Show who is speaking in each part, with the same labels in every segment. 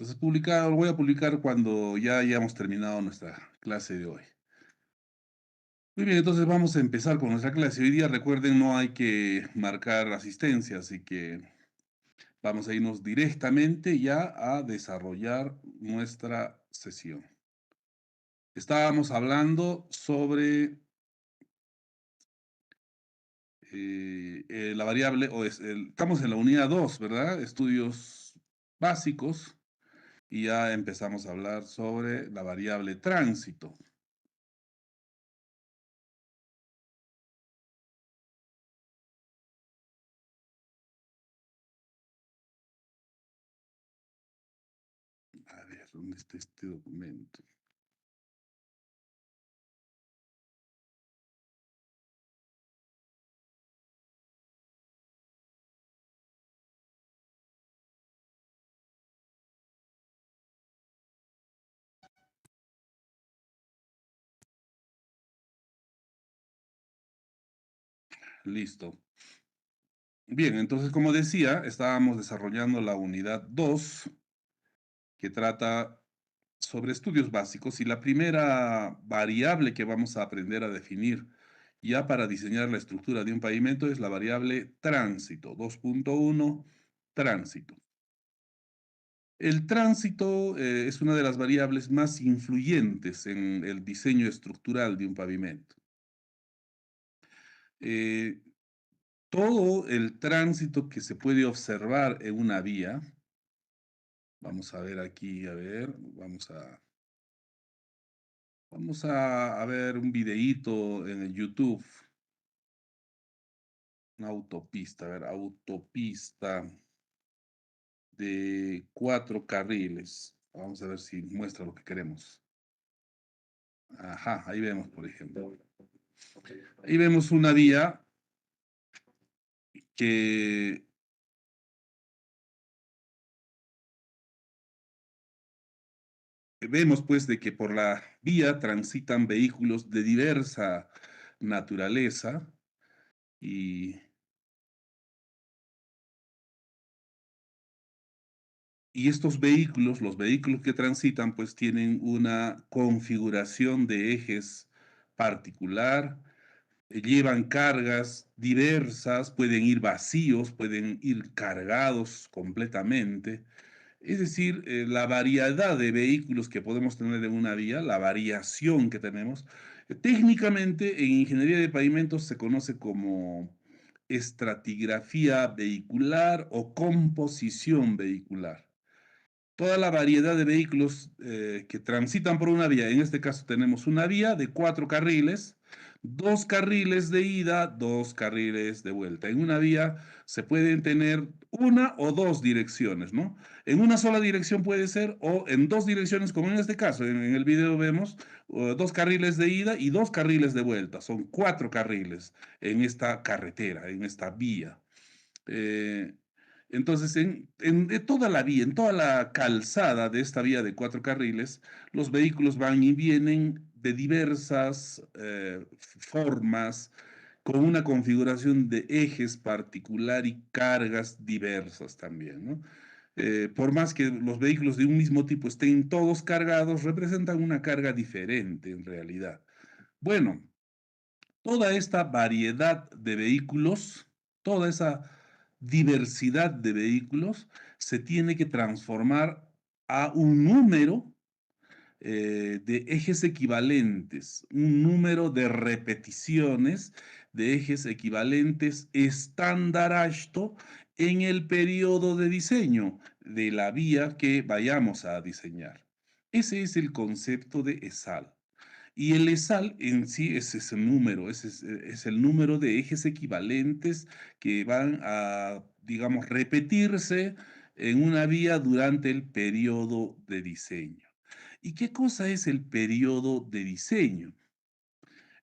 Speaker 1: Entonces, lo voy a publicar cuando ya hayamos terminado nuestra clase de hoy. Muy bien, entonces vamos a empezar con nuestra clase. Hoy día, recuerden, no hay que marcar asistencia, así que vamos a irnos directamente ya a desarrollar nuestra sesión. Estábamos hablando sobre la variable, estamos en la unidad 2, ¿verdad? Estudios básicos, y ya empezamos a hablar sobre la variable tránsito. A ver, ¿dónde está este documento? Listo. Bien, entonces, como decía, estábamos desarrollando la unidad 2, que trata sobre estudios básicos, y la primera variable que vamos a aprender a definir ya para diseñar la estructura de un pavimento es la variable tránsito, 2.1, tránsito. El tránsito es una de las variables más influyentes en el diseño estructural de un pavimento. Eh, Todo el tránsito que se puede observar en una vía, vamos a ver aquí, a ver, vamos a ver un videíto en el YouTube, una autopista, a ver, autopista de 4 carriles. Vamos a ver si muestra lo que queremos. Ajá, ahí vemos, por ejemplo. Ahí vemos una vía que vemos pues de que por la vía transitan vehículos de diversa naturaleza y, y estos vehículos, los vehículos que transitan pues tienen una configuración de ejes particular, llevan cargas diversas, pueden ir vacíos, pueden ir cargados completamente. Es decir, la variedad de vehículos que podemos tener en una vía, la variación que tenemos, técnicamente en ingeniería de pavimentos se conoce como estratigrafía vehicular o composición vehicular. Toda la variedad de vehículos que transitan por una vía, en este caso tenemos una vía de 4 carriles, 2 carriles de ida, 2 carriles de vuelta. En una vía se pueden tener una o dos direcciones, ¿no? En una sola dirección puede ser, o en dos direcciones, como en este caso, en el video vemos 2 carriles de ida y 2 carriles de vuelta. Son 4 carriles en esta carretera, en esta vía. Eh, entonces, de toda la vía, en toda la calzada de esta vía de 4 carriles, los vehículos van y vienen de diversas formas, con una configuración de ejes particular y cargas diversas también, ¿no? Por más que los vehículos de un mismo tipo estén todos cargados, representan una carga diferente en realidad. Bueno, toda esta variedad de vehículos, toda esa diversidad de vehículos se tiene que transformar a un número de ejes equivalentes, un número de repeticiones de ejes equivalentes estándar AASHTO en el periodo de diseño de la vía que vayamos a diseñar. Ese es el concepto de ESAL. Y el ESAL en sí es ese número, es el número de ejes equivalentes que van a, digamos, repetirse en una vía durante el periodo de diseño. ¿Y qué cosa es el periodo de diseño?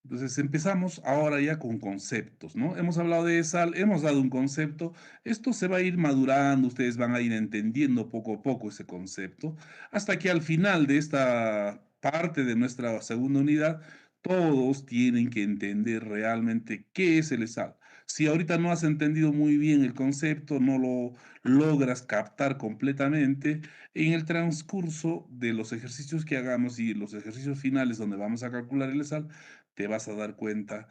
Speaker 1: Entonces empezamos ahora ya con conceptos, ¿no? Hemos hablado de ESAL, hemos dado un concepto, esto se va a ir madurando, ustedes van a ir entendiendo poco a poco ese concepto, hasta que al final de esta parte de nuestra segunda unidad, todos tienen que entender realmente qué es el ESAL. Si ahorita no has entendido muy bien el concepto, no lo logras captar completamente, en el transcurso de los ejercicios que hagamos y los ejercicios finales donde vamos a calcular el ESAL, te vas a dar cuenta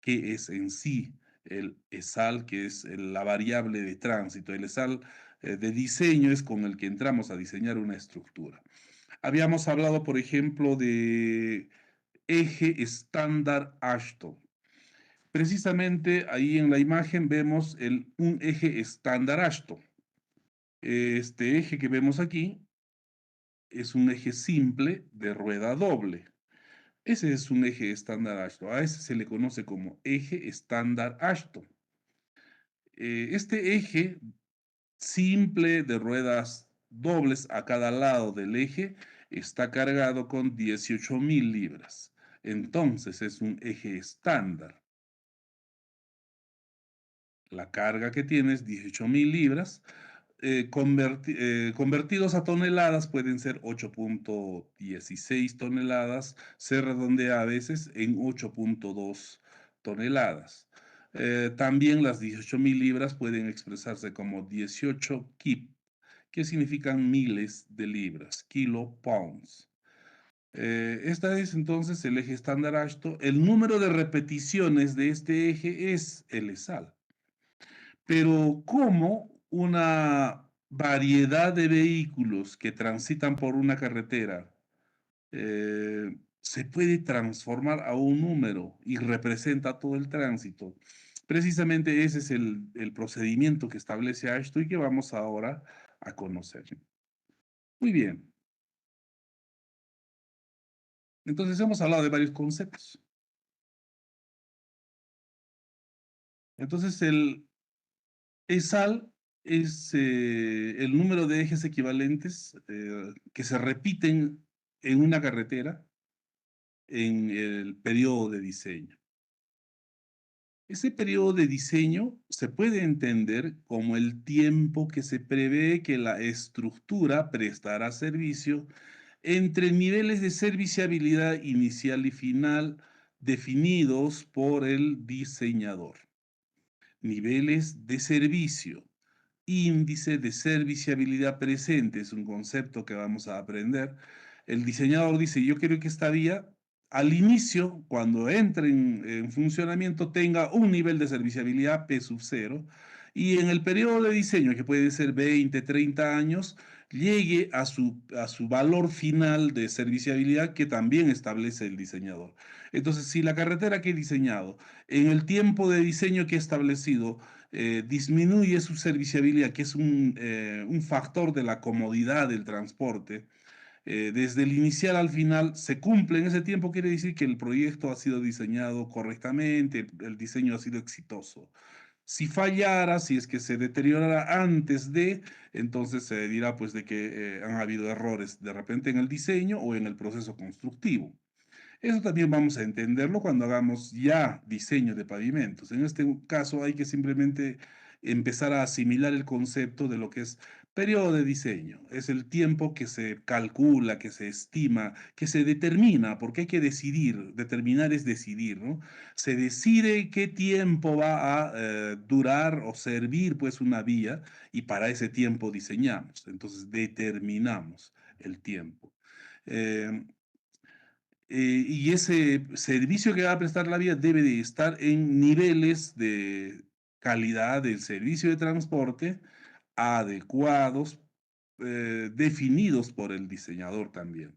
Speaker 1: qué es en sí el ESAL, que es la variable de tránsito. El ESAL de diseño es con el que entramos a diseñar una estructura. Habíamos hablado, por ejemplo, de eje estándar Ashton. Precisamente ahí en la imagen vemos un eje estándar Ashton. Este eje que vemos aquí es un eje simple de rueda doble. Ese es un eje estándar Ashton. A ese se le conoce como eje estándar Ashton. Este eje simple de ruedas dobles a cada lado del eje está cargado con 18.000 libras. Entonces es un eje estándar. La carga que tiene es 18.000 libras. Convertidos a toneladas pueden ser 8.16 toneladas, se redondea a veces en 8.2 toneladas. También las 18.000 libras pueden expresarse como 18 kip, que significan miles de libras, kilopounds. Esta es entonces el eje estándar Ashton. El número de repeticiones de este eje es el ESAL. Pero ¿cómo una variedad de vehículos que transitan por una carretera se puede transformar a un número y representa todo el tránsito? Precisamente ese es el procedimiento que establece Ashton y que vamos ahora a conocer. Muy bien, entonces hemos hablado de varios conceptos. Entonces el ESAL es el número de ejes equivalentes que se repiten en una carretera en el periodo de diseño. Ese periodo de diseño se puede entender como el tiempo que se prevé que la estructura prestará servicio entre niveles de serviciabilidad inicial y final definidos por el diseñador. Niveles de servicio. Índice de serviciabilidad presente es un concepto que vamos a aprender. El diseñador dice, yo quiero que esta vía al inicio, cuando entre en funcionamiento, tenga un nivel de serviciabilidad P sub 0 y en el periodo de diseño, que puede ser 20, 30 años, llegue a su valor final de serviciabilidad que también establece el diseñador. Entonces, si la carretera que he diseñado en el tiempo de diseño que he establecido disminuye su serviciabilidad, que es un factor de la comodidad del transporte, desde el inicial al final se cumple en ese tiempo, quiere decir que el proyecto ha sido diseñado correctamente, el diseño ha sido exitoso. Si fallara, si es que se deteriorara antes de, entonces se dirá pues de que han habido errores de repente en el diseño o en el proceso constructivo. Eso también vamos a entenderlo cuando hagamos ya diseño de pavimentos. En este caso hay que simplemente empezar a asimilar el concepto de lo que es periodo de diseño. Es el tiempo que se calcula, que se estima, que se determina, porque hay que decidir. Determinar es decidir, ¿no? Se decide qué tiempo va a durar o servir pues una vía y para ese tiempo diseñamos. Entonces determinamos el tiempo. Eh, y ese servicio que va a prestar la vía debe de estar en niveles de calidad del servicio de transporte adecuados, definidos por el diseñador también.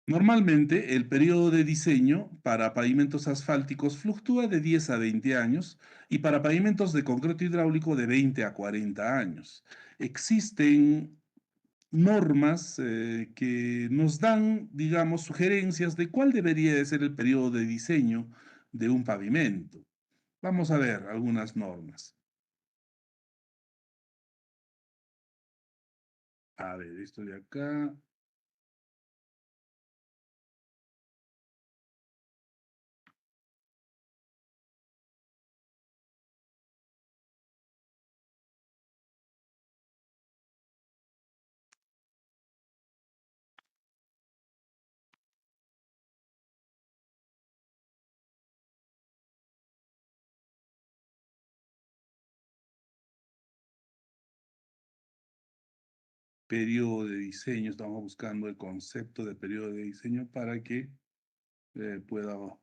Speaker 1: Normalmente, el periodo de diseño para pavimentos asfálticos fluctúa de 10 a 20 años y para pavimentos de concreto hidráulico de 20 a 40 años. Existen normas que nos dan, digamos, sugerencias de cuál debería de ser el periodo de diseño de un pavimento. Vamos a ver algunas normas. A ver, esto de acá. periodo de diseño. Estamos buscando el concepto de periodo de diseño para que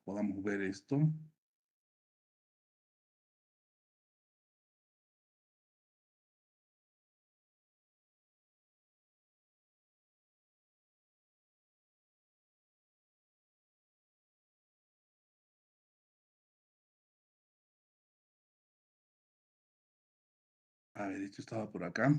Speaker 1: podamos ver esto. A ver, esto estaba por acá.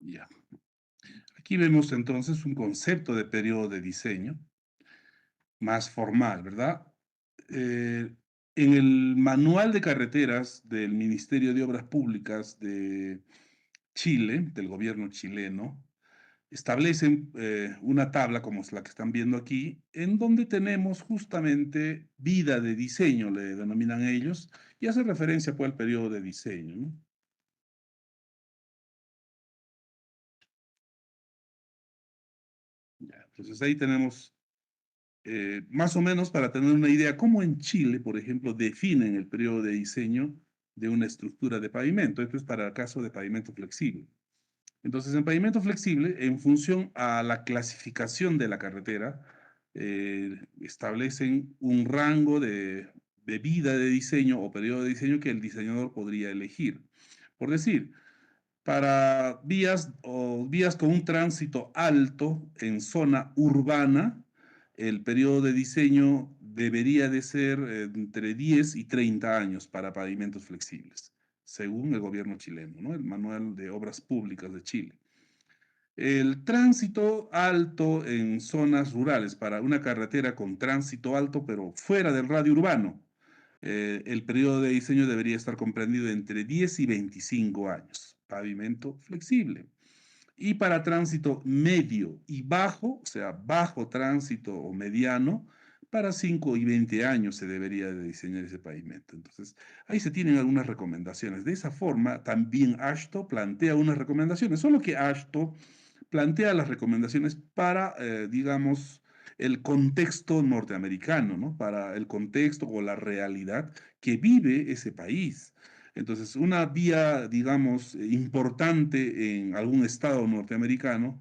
Speaker 1: Ya. Aquí vemos entonces un concepto de periodo de diseño más formal, ¿verdad? Eh, en el manual de carreteras del Ministerio de Obras Públicas de Chile, del gobierno chileno, establecen una tabla como es la que están viendo aquí, en donde tenemos justamente vida de diseño, le denominan ellos, y hace referencia pues al periodo de diseño, ¿no? Ya, entonces ahí tenemos más o menos para tener una idea cómo en Chile, por ejemplo, definen el periodo de diseño de una estructura de pavimento. Esto es para el caso de pavimento flexible. Entonces, en pavimento flexible, en función a la clasificación de la carretera, establecen un rango de vida de diseño o periodo de diseño que el diseñador podría elegir. Por decir, para vías o vías con un tránsito alto en zona urbana, el periodo de diseño debería de ser entre 10 y 30 años para pavimentos flexibles, según el gobierno chileno, ¿no? El Manual de Obras Públicas de Chile. El tránsito alto en zonas rurales para una carretera con tránsito alto, pero fuera del radio urbano, el periodo de diseño debería estar comprendido entre 10 y 25 años. Pavimento flexible. Y para tránsito medio y bajo, o sea, bajo tránsito o mediano, para 5 y 20 años se debería de diseñar ese pavimento. Entonces, ahí se tienen algunas recomendaciones. De esa forma, también AASHTO plantea unas recomendaciones, solo que AASHTO plantea las recomendaciones para, digamos, el contexto norteamericano, ¿no? Para el contexto o la realidad que vive ese país. Entonces, una vía, digamos, importante en algún estado norteamericano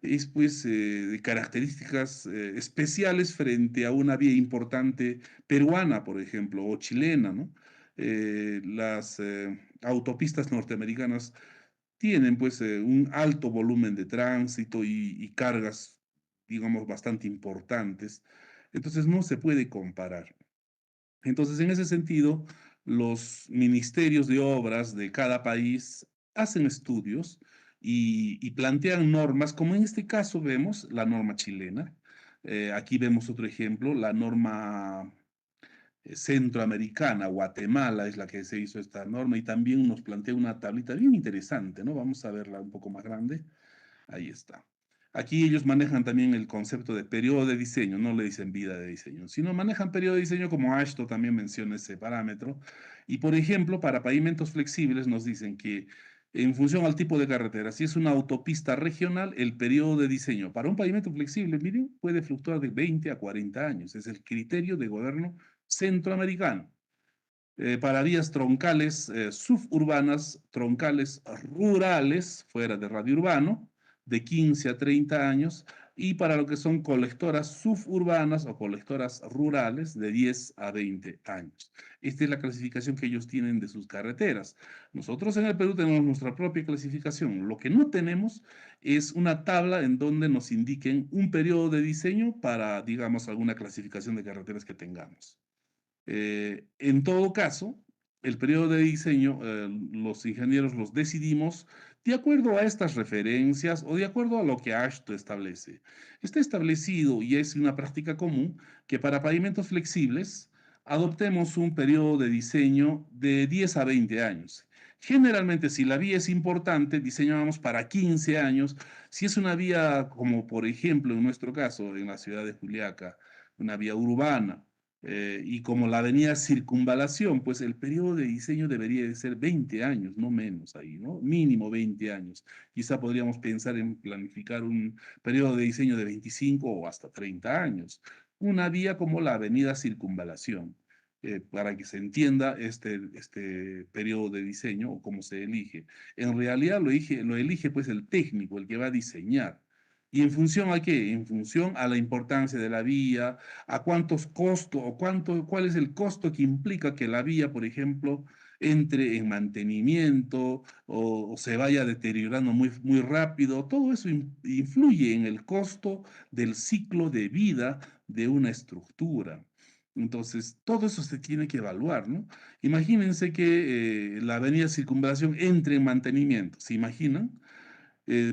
Speaker 1: es pues de características especiales frente a una vía importante peruana, por ejemplo, o chilena, ¿no? Las autopistas norteamericanas tienen pues un alto volumen de tránsito y cargas, digamos, bastante importantes. Entonces no se puede comparar. Entonces, en ese sentido, los ministerios de obras de cada país hacen estudios y plantean normas, como en este caso vemos la norma chilena. Aquí vemos otro ejemplo, la norma centroamericana, Guatemala es la que se hizo esta norma y también nos plantea una tablita bien interesante, ¿no? Vamos a verla un poco más grande. Ahí está. Aquí ellos manejan también el concepto de periodo de diseño, no le dicen vida de diseño, sino manejan periodo de diseño como AASHTO también menciona ese parámetro. Y por ejemplo, para pavimentos flexibles nos dicen que en función al tipo de carretera, si es una autopista regional, el periodo de diseño para un pavimento flexible, miren, puede fluctuar de 20 a 40 años. Es el criterio de gobierno centroamericano. Para vías troncales suburbanas, troncales rurales, fuera de radio urbano, de 15 a 30 años, y para lo que son colectoras suburbanas o colectoras rurales, de 10 a 20 años. Esta es la clasificación que ellos tienen de sus carreteras. Nosotros en el Perú tenemos nuestra propia clasificación. Lo que no tenemos es una tabla en donde nos indiquen un periodo de diseño para, digamos, alguna clasificación de carreteras que tengamos. En todo caso, el periodo de diseño, los ingenieros los decidimos de acuerdo a estas referencias o de acuerdo a lo que AASHTO establece. Está establecido y es una práctica común que para pavimentos flexibles adoptemos un periodo de diseño de 10 a 20 años. Generalmente, si la vía es importante, diseñamos para 15 años. Si es una vía como, por ejemplo, en nuestro caso, en la ciudad de Juliaca, una vía urbana, y como la avenida Circunvalación, pues el periodo de diseño debería de ser 20 años, no menos ahí, ¿no? Mínimo 20 años. Quizá podríamos pensar en planificar un periodo de diseño de 25 o hasta 30 años. Una vía como la avenida Circunvalación, para que se entienda este periodo de diseño o cómo se elige. En realidad lo elige pues el técnico, el que va a diseñar. ¿Y en función a qué? En función a la importancia de la vía, a cuántos costos o cuál es el costo que implica que la vía, por ejemplo, entre en mantenimiento o se vaya deteriorando muy rápido. Todo eso influye en el costo del ciclo de vida de una estructura. Entonces, todo eso se tiene que evaluar, ¿no? Imagínense que la avenida Circunvalación entre en mantenimiento. ¿Se imaginan?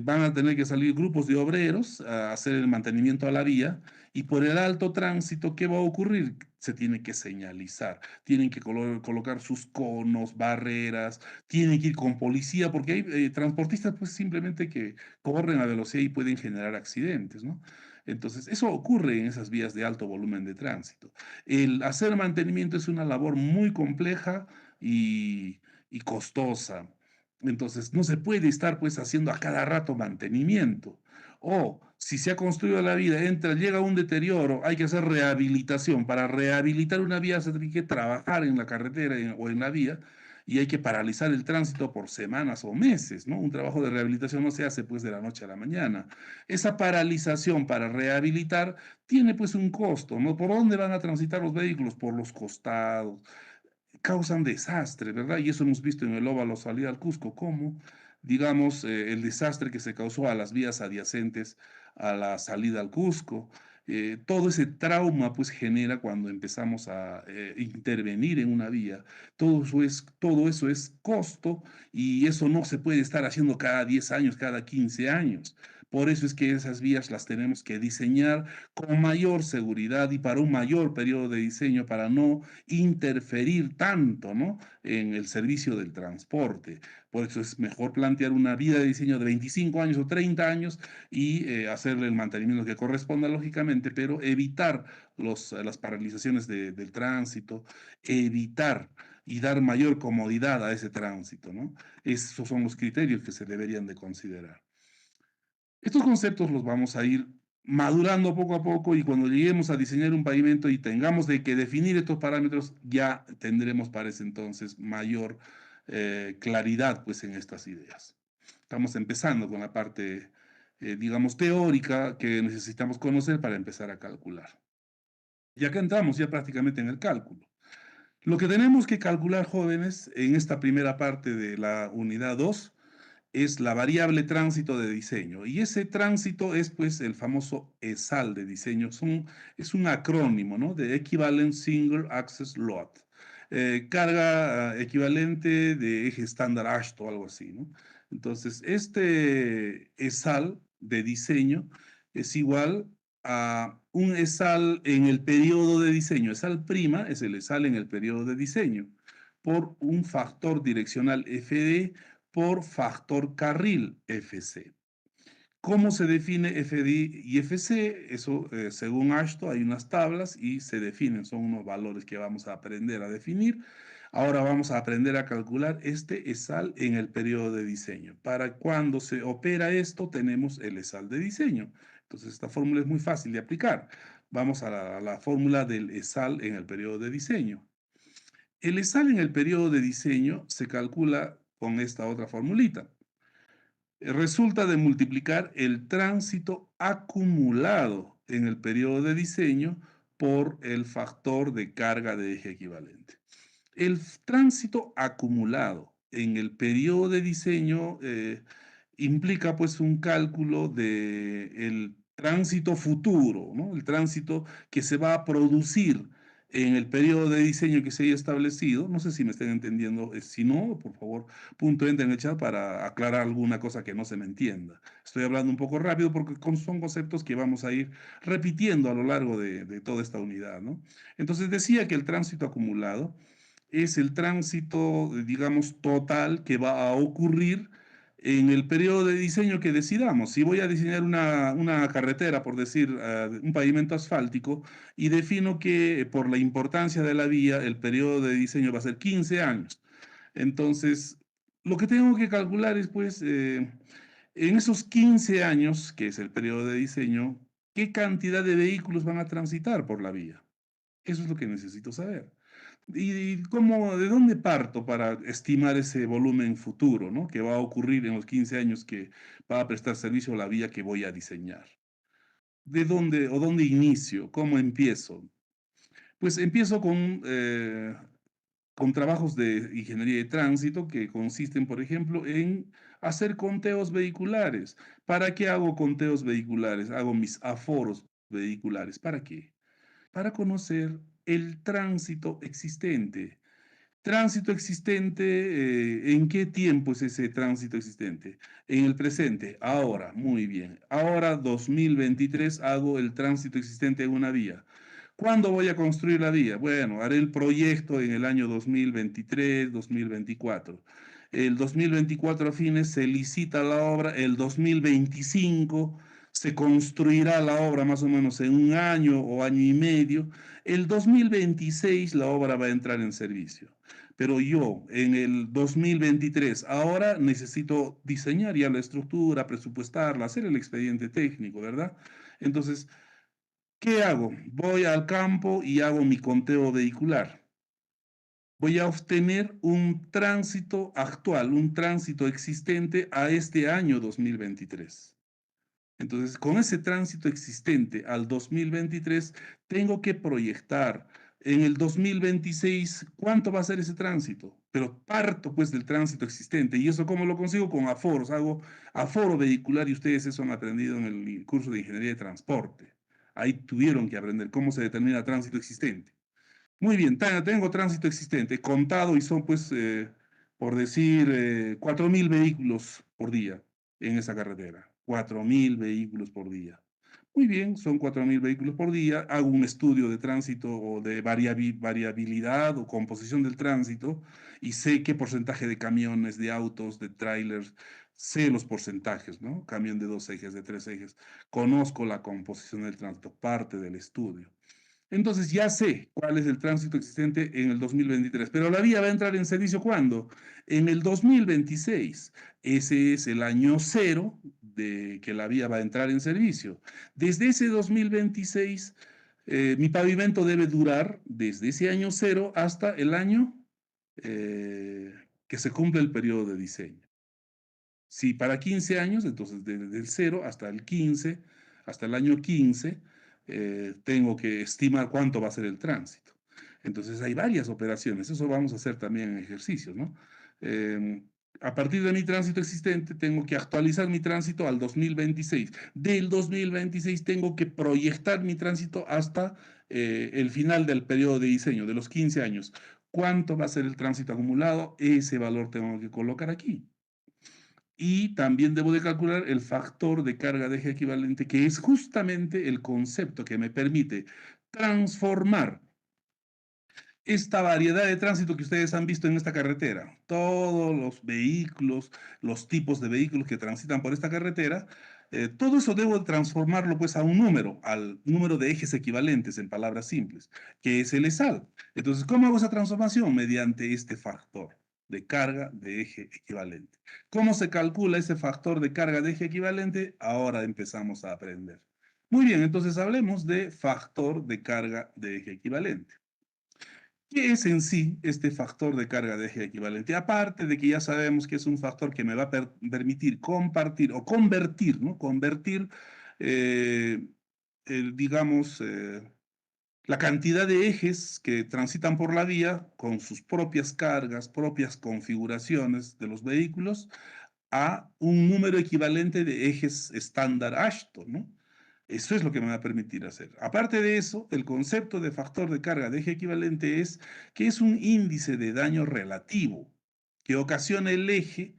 Speaker 1: Van a tener que salir grupos de obreros a hacer el mantenimiento a la vía y por el alto tránsito, ¿qué va a ocurrir? Se tiene que señalizar, tienen que colocar sus conos, barreras, tienen que ir con policía, porque hay transportistas pues simplemente que corren a velocidad y pueden generar accidentes, ¿no? Entonces, eso ocurre en esas vías de alto volumen de tránsito. El hacer mantenimiento es una labor muy compleja y costosa. Entonces, no se puede estar pues haciendo a cada rato mantenimiento. O si se ha construido la vía, llega un deterioro, hay que hacer rehabilitación. Para rehabilitar una vía se tiene que trabajar en la carretera o en la vía y hay que paralizar el tránsito por semanas o meses, ¿no? Un trabajo de rehabilitación no se hace pues de la noche a la mañana. Esa paralización para rehabilitar tiene pues un costo, ¿no? ¿Por dónde van a transitar los vehículos? Por los costados, causan desastre, ¿verdad? Y eso hemos visto en el óvalo salida al Cusco, como, digamos, el desastre que se causó a las vías adyacentes a la salida al Cusco. Todo ese trauma pues genera cuando empezamos a intervenir en una vía. Todo eso es costo y eso no se puede estar haciendo cada 10 años, cada 15 años. Por eso es que esas vías las tenemos que diseñar con mayor seguridad y para un mayor periodo de diseño para no interferir tanto, ¿no? En el servicio del transporte. Por eso es mejor plantear una vida de diseño de 25 años o 30 años y hacerle el mantenimiento que corresponda, lógicamente, pero evitar las paralizaciones del tránsito, evitar y dar mayor comodidad a ese tránsito, ¿no? Esos son los criterios que se deberían de considerar. Estos conceptos los vamos a ir madurando poco a poco y cuando lleguemos a diseñar un pavimento y tengamos de que definir estos parámetros, ya tendremos para ese entonces mayor claridad pues en estas ideas. Estamos empezando con la parte, digamos, teórica que necesitamos conocer para empezar a calcular. Y acá entramos ya prácticamente en el cálculo. Lo que tenemos que calcular, jóvenes, en esta primera parte de la unidad 2 es la variable tránsito de diseño. Y ese tránsito es pues el famoso ESAL de diseño. Es un acrónimo, ¿no? De Equivalent Single Access Load. Carga equivalente de eje estándar ASHTO o algo así, ¿no? Entonces, este ESAL de diseño es igual a un ESAL en el periodo de diseño. ESAL prima es el ESAL en el periodo de diseño por un factor direccional FD por factor carril FC. ¿Cómo se define FD y FC? Eso, según AASHTO, hay unas tablas y se definen, son unos valores que vamos a aprender a definir. Ahora vamos a aprender a calcular este ESAL en el periodo de diseño. Para cuando se opera esto, tenemos el ESAL de diseño. Entonces, esta fórmula es muy fácil de aplicar. Vamos a la fórmula del ESAL en el periodo de diseño. El ESAL en el periodo de diseño se calcula con esta otra formulita. Resulta de multiplicar el tránsito acumulado en el periodo de diseño por el factor de carga de eje equivalente. El tránsito acumulado en el periodo de diseño implica pues un cálculo de el tránsito futuro, ¿no? El tránsito que se va a producir en el periodo de diseño que se haya establecido. No sé si me estén entendiendo. Si no, por favor, punto enter en el chat para aclarar alguna cosa que no se me entienda. Estoy hablando un poco rápido porque son conceptos que vamos a ir repitiendo a lo largo de toda esta unidad, ¿no? Entonces decía que el tránsito acumulado es el tránsito, digamos, total que va a ocurrir en el periodo de diseño que decidamos. Si voy a diseñar una carretera, por decir, un pavimento asfáltico, y defino que por la importancia de la vía, el periodo de diseño va a ser 15 años. Entonces, lo que tengo que calcular es, pues, en esos 15 años, que es el periodo de diseño, ¿qué cantidad de vehículos van a transitar por la vía? Eso es lo que necesito saber. ¿Y cómo, de dónde parto para estimar ese volumen futuro, ¿no? Que va a ocurrir en los 15 años que va a prestar servicio a la vía que voy a diseñar? ¿De dónde o dónde inicio? ¿Cómo empiezo? Pues empiezo con trabajos de ingeniería de tránsito que consisten, por ejemplo, en hacer conteos vehiculares. ¿Para qué hago conteos vehiculares? Hago mis aforos vehiculares. ¿Para qué? Para conocer el tránsito existente. Tránsito existente, ¿en qué tiempo es ese tránsito existente? En el presente, ahora, muy bien. Ahora, 2023, hago el tránsito existente en una vía. ¿Cuándo voy a construir la vía? Bueno, haré el proyecto en el año 2023, 2024. El 2024 a fines se licita la obra, el 2025 se construirá la obra más o menos en un año o año y medio. El 2026 la obra va a entrar en servicio. Pero yo en el 2023 ahora necesito diseñar ya la estructura, presupuestarla, hacer el expediente técnico, ¿verdad? Entonces, ¿qué hago? Voy al campo y hago mi conteo vehicular. Voy a obtener un tránsito actual, un tránsito existente a este año 2023. Entonces, con ese tránsito existente al 2023, tengo que proyectar en el 2026 cuánto va a ser ese tránsito. Pero parto pues del tránsito existente. ¿Y eso cómo lo consigo? Con aforos. Hago aforo vehicular y ustedes eso han aprendido en el curso de ingeniería de transporte. Ahí tuvieron que aprender cómo se determina tránsito existente. Muy bien, tengo tránsito existente, contado y son pues, por decir, 4.000 vehículos por día en esa carretera. 4.000 vehículos por día. Muy bien, son 4.000 vehículos por día. Hago un estudio de tránsito o de variabilidad o composición del tránsito y sé qué porcentaje de camiones, de autos, de trailers, sé los porcentajes, ¿no? Camión de 2 ejes, de 3 ejes. Conozco la composición del tránsito, parte del estudio. Entonces ya sé cuál es el tránsito existente en el 2023, pero la vía va a entrar en servicio ¿cuándo? En el 2026. Ese es el año cero de que la vía va a entrar en servicio. Desde ese 2026, mi pavimento debe durar desde ese año cero hasta el año que se cumple el periodo de diseño. Si para 15 años, entonces desde el cero hasta el 15, hasta el año 15, tengo que estimar cuánto va a ser el tránsito. Entonces hay varias operaciones, eso vamos a hacer también en ejercicios, ¿no? Eh, a partir de mi tránsito existente, tengo que actualizar mi tránsito al 2026. Del 2026 tengo que proyectar mi tránsito hasta el final del periodo de diseño, de los 15 años. ¿Cuánto va a ser el tránsito acumulado? Ese valor tengo que colocar aquí. Y también debo de calcular el factor de carga de eje equivalente, que es justamente el concepto que me permite transformar esta variedad de tránsito que ustedes han visto en esta carretera. Todos los vehículos, los tipos de vehículos que transitan por esta carretera, todo eso debo de transformarlo pues a un número, al número de ejes equivalentes en palabras simples, que es el ESAL. Entonces, ¿cómo hago esa transformación? Mediante este factor de carga de eje equivalente. ¿Cómo se calcula ese factor de carga de eje equivalente? Ahora empezamos a aprender. Muy bien, entonces hablemos de factor de carga de eje equivalente. ¿Qué es en sí este factor de carga de eje equivalente? Aparte de que ya sabemos que es un factor que me va a permitir compartir o convertir, ¿no? Convertir, eh, digamos, la cantidad de ejes que transitan por la vía con sus propias cargas, propias configuraciones de los vehículos a un número equivalente de ejes estándar Ashton, ¿no? Eso es lo que me va a permitir hacer. Aparte de eso, el concepto de factor de carga de eje equivalente es que es un índice de daño relativo que ocasiona el eje,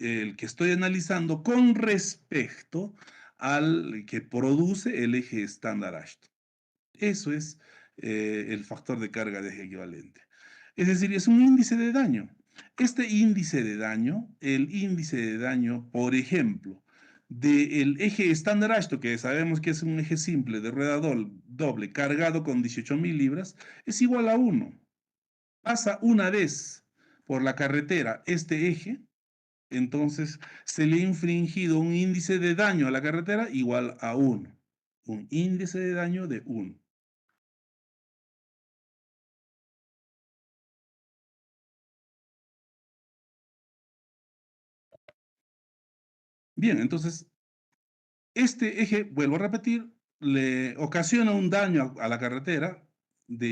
Speaker 1: el que estoy analizando, con respecto al que produce el eje estándar Ashton. Eso es el factor de carga de eje equivalente. Es decir, es un índice de daño. Este índice de daño, el índice de daño, por ejemplo, del eje estándar Ashton, que sabemos que es un eje simple de rueda doble cargado con 18.000 libras, es igual a 1. Pasa una vez por la carretera este eje, entonces se le ha infringido un índice de daño a la carretera igual a 1. Un índice de daño de 1. Bien, entonces este eje, vuelvo a repetir, le ocasiona un daño a la carretera de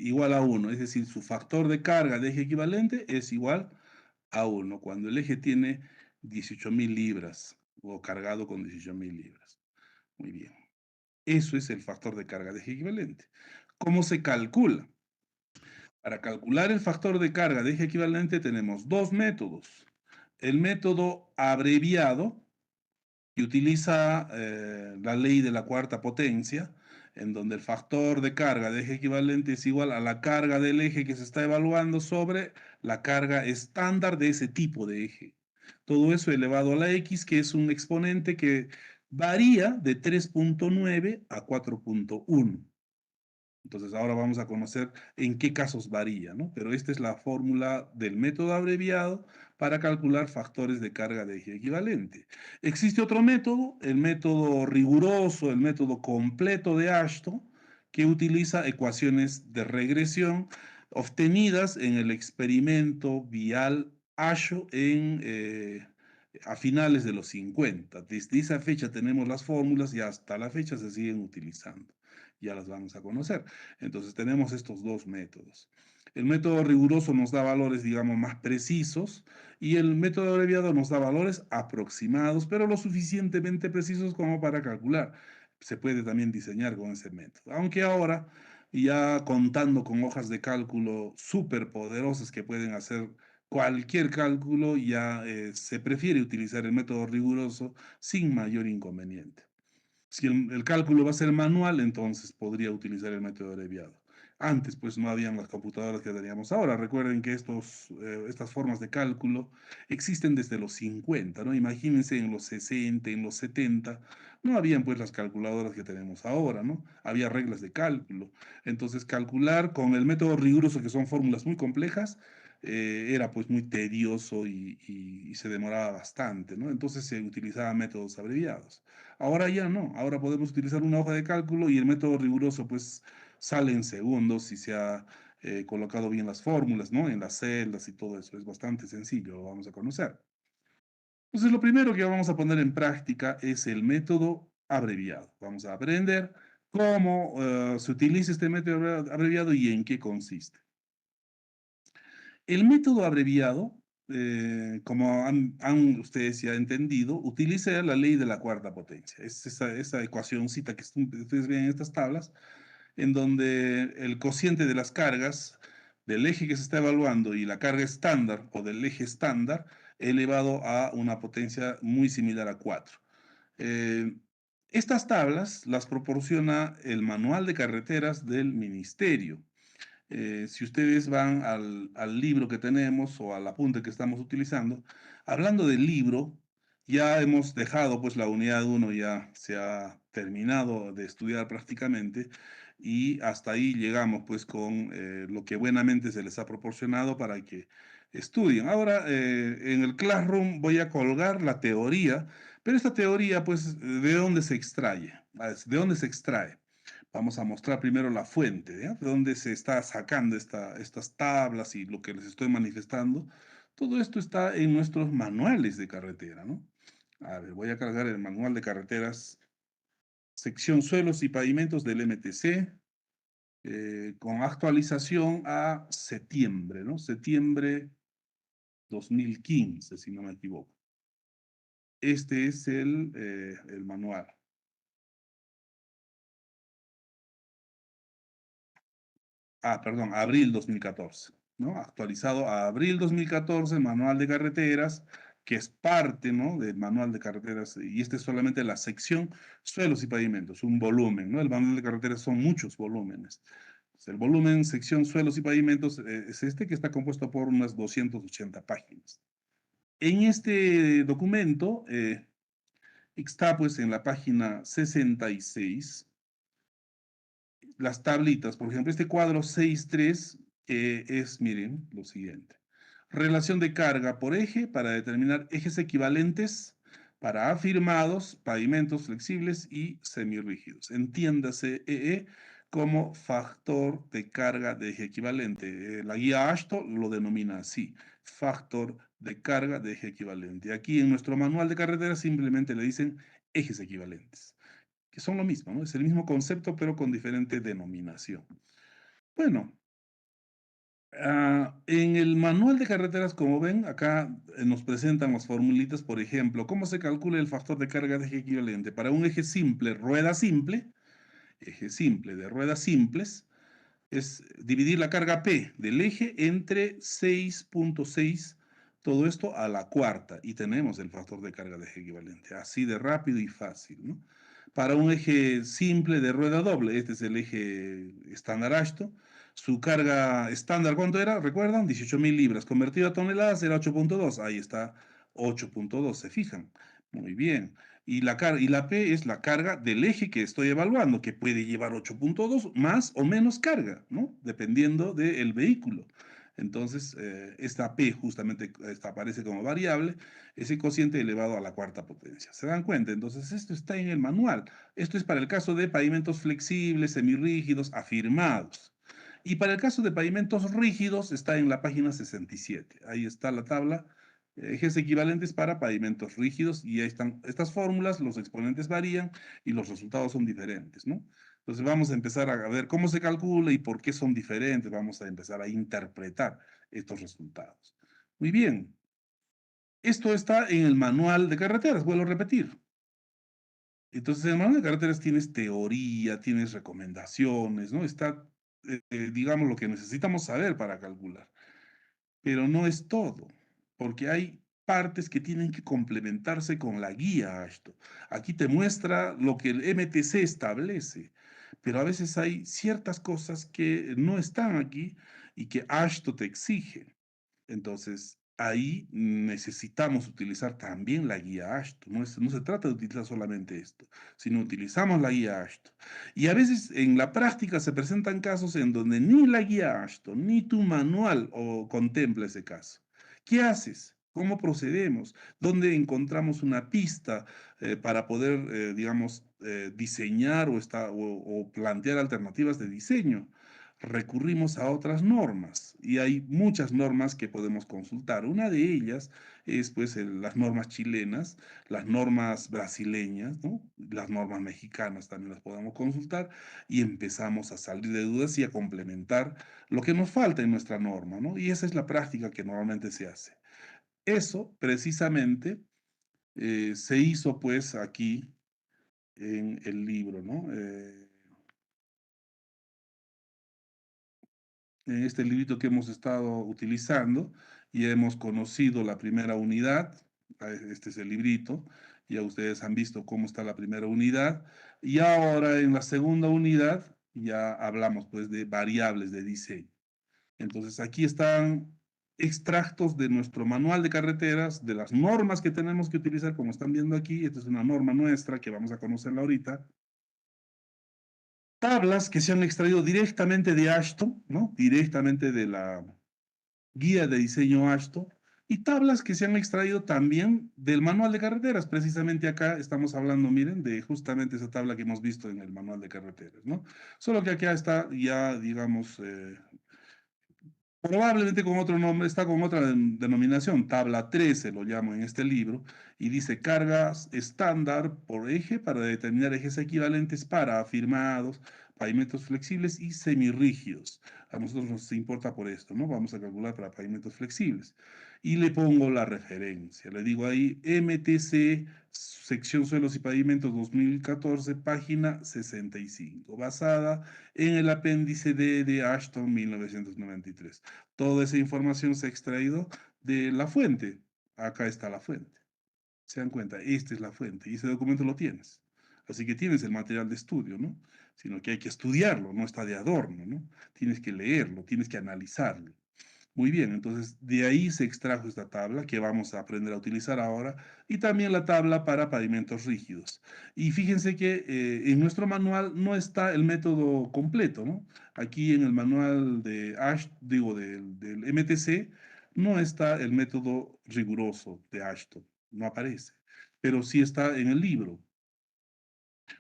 Speaker 1: igual a 1, es decir, su factor de carga de eje equivalente es igual a 1, cuando el eje tiene 18.000 libras o cargado con 18.000 libras. Muy bien. Eso es el factor de carga de eje equivalente. ¿Cómo se calcula? Para calcular el factor de carga de eje equivalente tenemos dos métodos. El método abreviado, que utiliza la ley de la cuarta potencia, en donde el factor de carga de eje equivalente es igual a la carga del eje que se está evaluando sobre la carga estándar de ese tipo de eje. Todo eso elevado a la x, que es un exponente que varía de 3.9 a 4.1. Entonces ahora vamos a conocer en qué casos varía, ¿no? Pero esta es la fórmula del método abreviado para calcular factores de carga de eje equivalente. Existe otro método, el método riguroso, el método completo de Ashton, que utiliza ecuaciones de regresión obtenidas en el experimento vial Asho a finales de los 50. Desde esa fecha tenemos las fórmulas y hasta la fecha se siguen utilizando. Ya las vamos a conocer. Entonces tenemos estos dos métodos. El método riguroso nos da valores, digamos, más precisos y el método abreviado nos da valores aproximados, pero lo suficientemente precisos como para calcular. Se puede también diseñar con ese método. Aunque ahora, ya contando con hojas de cálculo súper poderosas que pueden hacer cualquier cálculo, ya se prefiere utilizar el método riguroso sin mayor inconveniente. Si el cálculo va a ser manual, entonces podría utilizar el método abreviado. Antes, pues no habían las computadoras que teníamos ahora. Recuerden que estas formas de cálculo existen desde los 50, ¿no? Imagínense en los 60, en los 70, no habían pues las calculadoras que tenemos ahora, ¿no? Había reglas de cálculo. Entonces, calcular con el método riguroso, que son fórmulas muy complejas, era pues muy tedioso y se demoraba bastante, ¿no? Entonces se utilizaban métodos abreviados. Ahora ya no, ahora podemos utilizar una hoja de cálculo y el método riguroso pues sale en segundos si se ha colocado bien las fórmulas, ¿no? En las celdas y todo eso. Es bastante sencillo, lo vamos a conocer. Entonces, lo primero que vamos a poner en práctica es el método abreviado. Vamos a aprender cómo se utiliza este método abreviado y en qué consiste. El método abreviado, como han ustedes ya entendido, utiliza la ley de la cuarta potencia. Es esa ecuacióncita que ustedes ven en estas tablas, en donde el cociente de las cargas del eje que se está evaluando y la carga estándar o del eje estándar elevado a una potencia muy similar a 4. Eh, Estas tablas las proporciona el manual de carreteras del ministerio. Si ustedes van al libro que tenemos o al apunte que estamos utilizando, hablando del libro, ya hemos dejado pues la unidad 1, ya se ha terminado de estudiar prácticamente y hasta ahí llegamos pues con lo que buenamente se les ha proporcionado para que estudien. Ahora en el Classroom voy a colgar la teoría, pero esta teoría pues ¿de dónde se extrae? ¿De dónde se extrae? Vamos a mostrar primero la fuente, ¿ya? De dónde se está sacando estas tablas y lo que les estoy manifestando. Todo esto está en nuestros manuales de carretera, ¿no? A ver, voy a cargar el manual de carreteras, sección suelos y pavimentos del MTC, con actualización a septiembre, ¿no? Septiembre 2015, si no me equivoco. Este es el manual. perdón, abril 2014, ¿no? Actualizado a abril 2014, manual de carreteras, que es parte, ¿no? Del manual de carreteras, y este es solamente la sección suelos y pavimentos, un volumen, ¿no? El manual de carreteras son muchos volúmenes. El volumen, sección suelos y pavimentos, es este que está compuesto por unas 280 páginas. En este documento está pues en la página 66 las tablitas. Por ejemplo, este cuadro 6.3 es, miren, lo siguiente. Relación de carga por eje para determinar ejes equivalentes para afirmados, pavimentos flexibles y semirrígidos. Entiéndase como factor de carga de eje equivalente. La guía AASHTO lo denomina así, factor de carga de eje equivalente. Aquí en nuestro manual de carretera simplemente le dicen ejes equivalentes, que son lo mismo, ¿no? Es el mismo concepto, pero con diferente denominación. Bueno, en el manual de carreteras, como ven, acá nos presentan las formulitas, por ejemplo, cómo se calcula el factor de carga de eje equivalente para un eje simple de ruedas simples, es dividir la carga P del eje entre 6.6, todo esto a la cuarta, y tenemos el factor de carga de eje equivalente, así de rápido y fácil, ¿no? Para un eje simple de rueda doble, este es el eje estándar ASHTO, su carga estándar, ¿cuánto era? ¿Recuerdan? 18.000 libras, convertido a toneladas era 8.2, ahí está 8.2, ¿se fijan? Muy bien. Y la P es la carga del eje que estoy evaluando, que puede llevar 8.2 más o menos carga, ¿no? Dependiendo del vehículo. Entonces, esta P justamente aparece como variable, ese cociente elevado a la cuarta potencia. ¿Se dan cuenta? Entonces, esto está en el manual. Esto es para el caso de pavimentos flexibles, semirrígidos, afirmados. Y para el caso de pavimentos rígidos, está en la página 67. Ahí está la tabla, ejes equivalentes para pavimentos rígidos, y ahí están estas fórmulas, los exponentes varían y los resultados son diferentes, ¿no? Entonces vamos a empezar a ver cómo se calcula y por qué son diferentes, vamos a empezar a interpretar estos resultados. Muy bien, esto está en el manual de carreteras, vuelvo a repetir. Entonces, en el manual de carreteras tienes teoría, tienes recomendaciones, ¿no? Está, digamos, lo que necesitamos saber para calcular. Pero no es todo, porque hay partes que tienen que complementarse con la guía AASHTO. Aquí te muestra lo que el MTC establece, pero a veces hay ciertas cosas que no están aquí y que AASHTO te exige. Entonces, ahí necesitamos utilizar también la guía AASHTO. No se trata de utilizar solamente esto, sino utilizamos la guía AASHTO. Y a veces en la práctica se presentan casos en donde ni la guía AASHTO ni tu manual contempla ese caso. ¿Qué haces? ¿Cómo procedemos? ¿Dónde encontramos una pista para poder, digamos, diseñar o plantear alternativas de diseño? Recurrimos a otras normas y hay muchas normas que podemos consultar. Una de ellas es pues las normas chilenas, las normas brasileñas, ¿no? Las normas mexicanas también las podemos consultar y empezamos a salir de dudas y a complementar lo que nos falta en nuestra norma, ¿no? Y esa es la práctica que normalmente se hace. Eso precisamente se hizo pues aquí en el libro, ¿no? En este librito que hemos estado utilizando y hemos conocido la primera unidad. Este es el librito, ya ustedes han visto cómo está la primera unidad, y ahora en la segunda unidad ya hablamos pues de variables de diseño. Entonces aquí están extractos de nuestro manual de carreteras, de las normas que tenemos que utilizar, como están viendo aquí. Esta es una norma nuestra que vamos a conocerla ahorita. Tablas que se han extraído directamente de AASHTO, ¿no? Directamente de la guía de diseño AASHTO, y tablas que se han extraído también del manual de carreteras. Precisamente acá estamos hablando, miren, de justamente esa tabla que hemos visto en el manual de carreteras, ¿no? Solo que acá está ya, digamos, probablemente con otro nombre, está con otra denominación, tabla 13 lo llamo en este libro, y dice cargas estándar por eje para determinar ejes equivalentes para afirmados, pavimentos flexibles y semirrígidos. A nosotros nos importa por esto, ¿no? Vamos a calcular para pavimentos flexibles. Y le pongo la referencia, le digo ahí MTC sección Suelos y Pavimentos 2014, página 65, basada en el apéndice D de Ashton 1993. Toda esa información se ha extraído de la fuente. Acá está la fuente. Se dan cuenta, esta es la fuente y ese documento lo tienes. Así que tienes el material de estudio, ¿no? Sino que hay que estudiarlo, no está de adorno, ¿no? Tienes que leerlo, tienes que analizarlo. Muy bien, entonces de ahí se extrajo esta tabla que vamos a aprender a utilizar ahora y también la tabla para pavimentos rígidos. Y fíjense que en nuestro manual no está el método completo, ¿no? Aquí en el manual de del MTC no está el método riguroso de Ashton, no aparece, pero sí está en el libro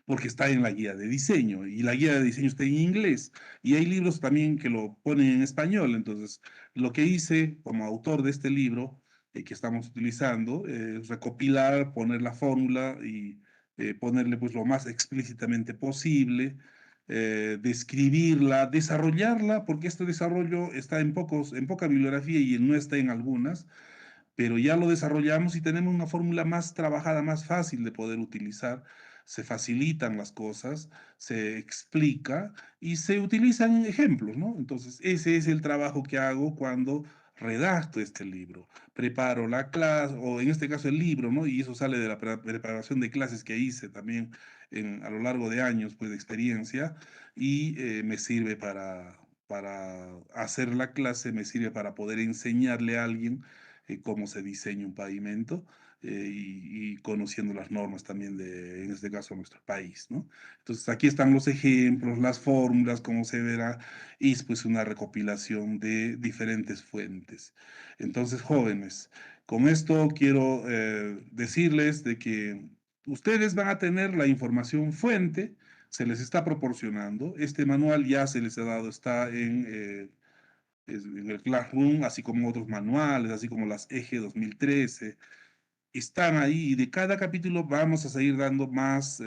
Speaker 1: porque está en la guía de diseño y la guía de diseño está en inglés y hay libros también que lo ponen en español. Entonces, lo que hice como autor de este libro que estamos utilizando es recopilar, poner la fórmula y ponerle pues lo más explícitamente posible, describirla, desarrollarla, porque este desarrollo está en poca bibliografía y no está en algunas, pero ya lo desarrollamos y tenemos una fórmula más trabajada, más fácil de poder utilizar. Se facilitan las cosas, se explica y se utilizan ejemplos, ¿no? Entonces, ese es el trabajo que hago cuando redacto este libro. Preparo la clase, o en este caso el libro, ¿no? Y eso sale de la preparación de clases que hice también a lo largo de años, pues, de experiencia, y me sirve para hacer la clase, me sirve para poder enseñarle a alguien cómo se diseña un pavimento y conociendo las normas también de, en este caso, nuestro país, ¿no? Entonces, aquí están los ejemplos, las fórmulas, como se verá, y es pues una recopilación de diferentes fuentes. Entonces, jóvenes, con esto quiero decirles de que ustedes van a tener la información fuente, se les está proporcionando, este manual ya se les ha dado, está en el Classroom, así como otros manuales, así como las EG 2013, están ahí y de cada capítulo vamos a seguir dando más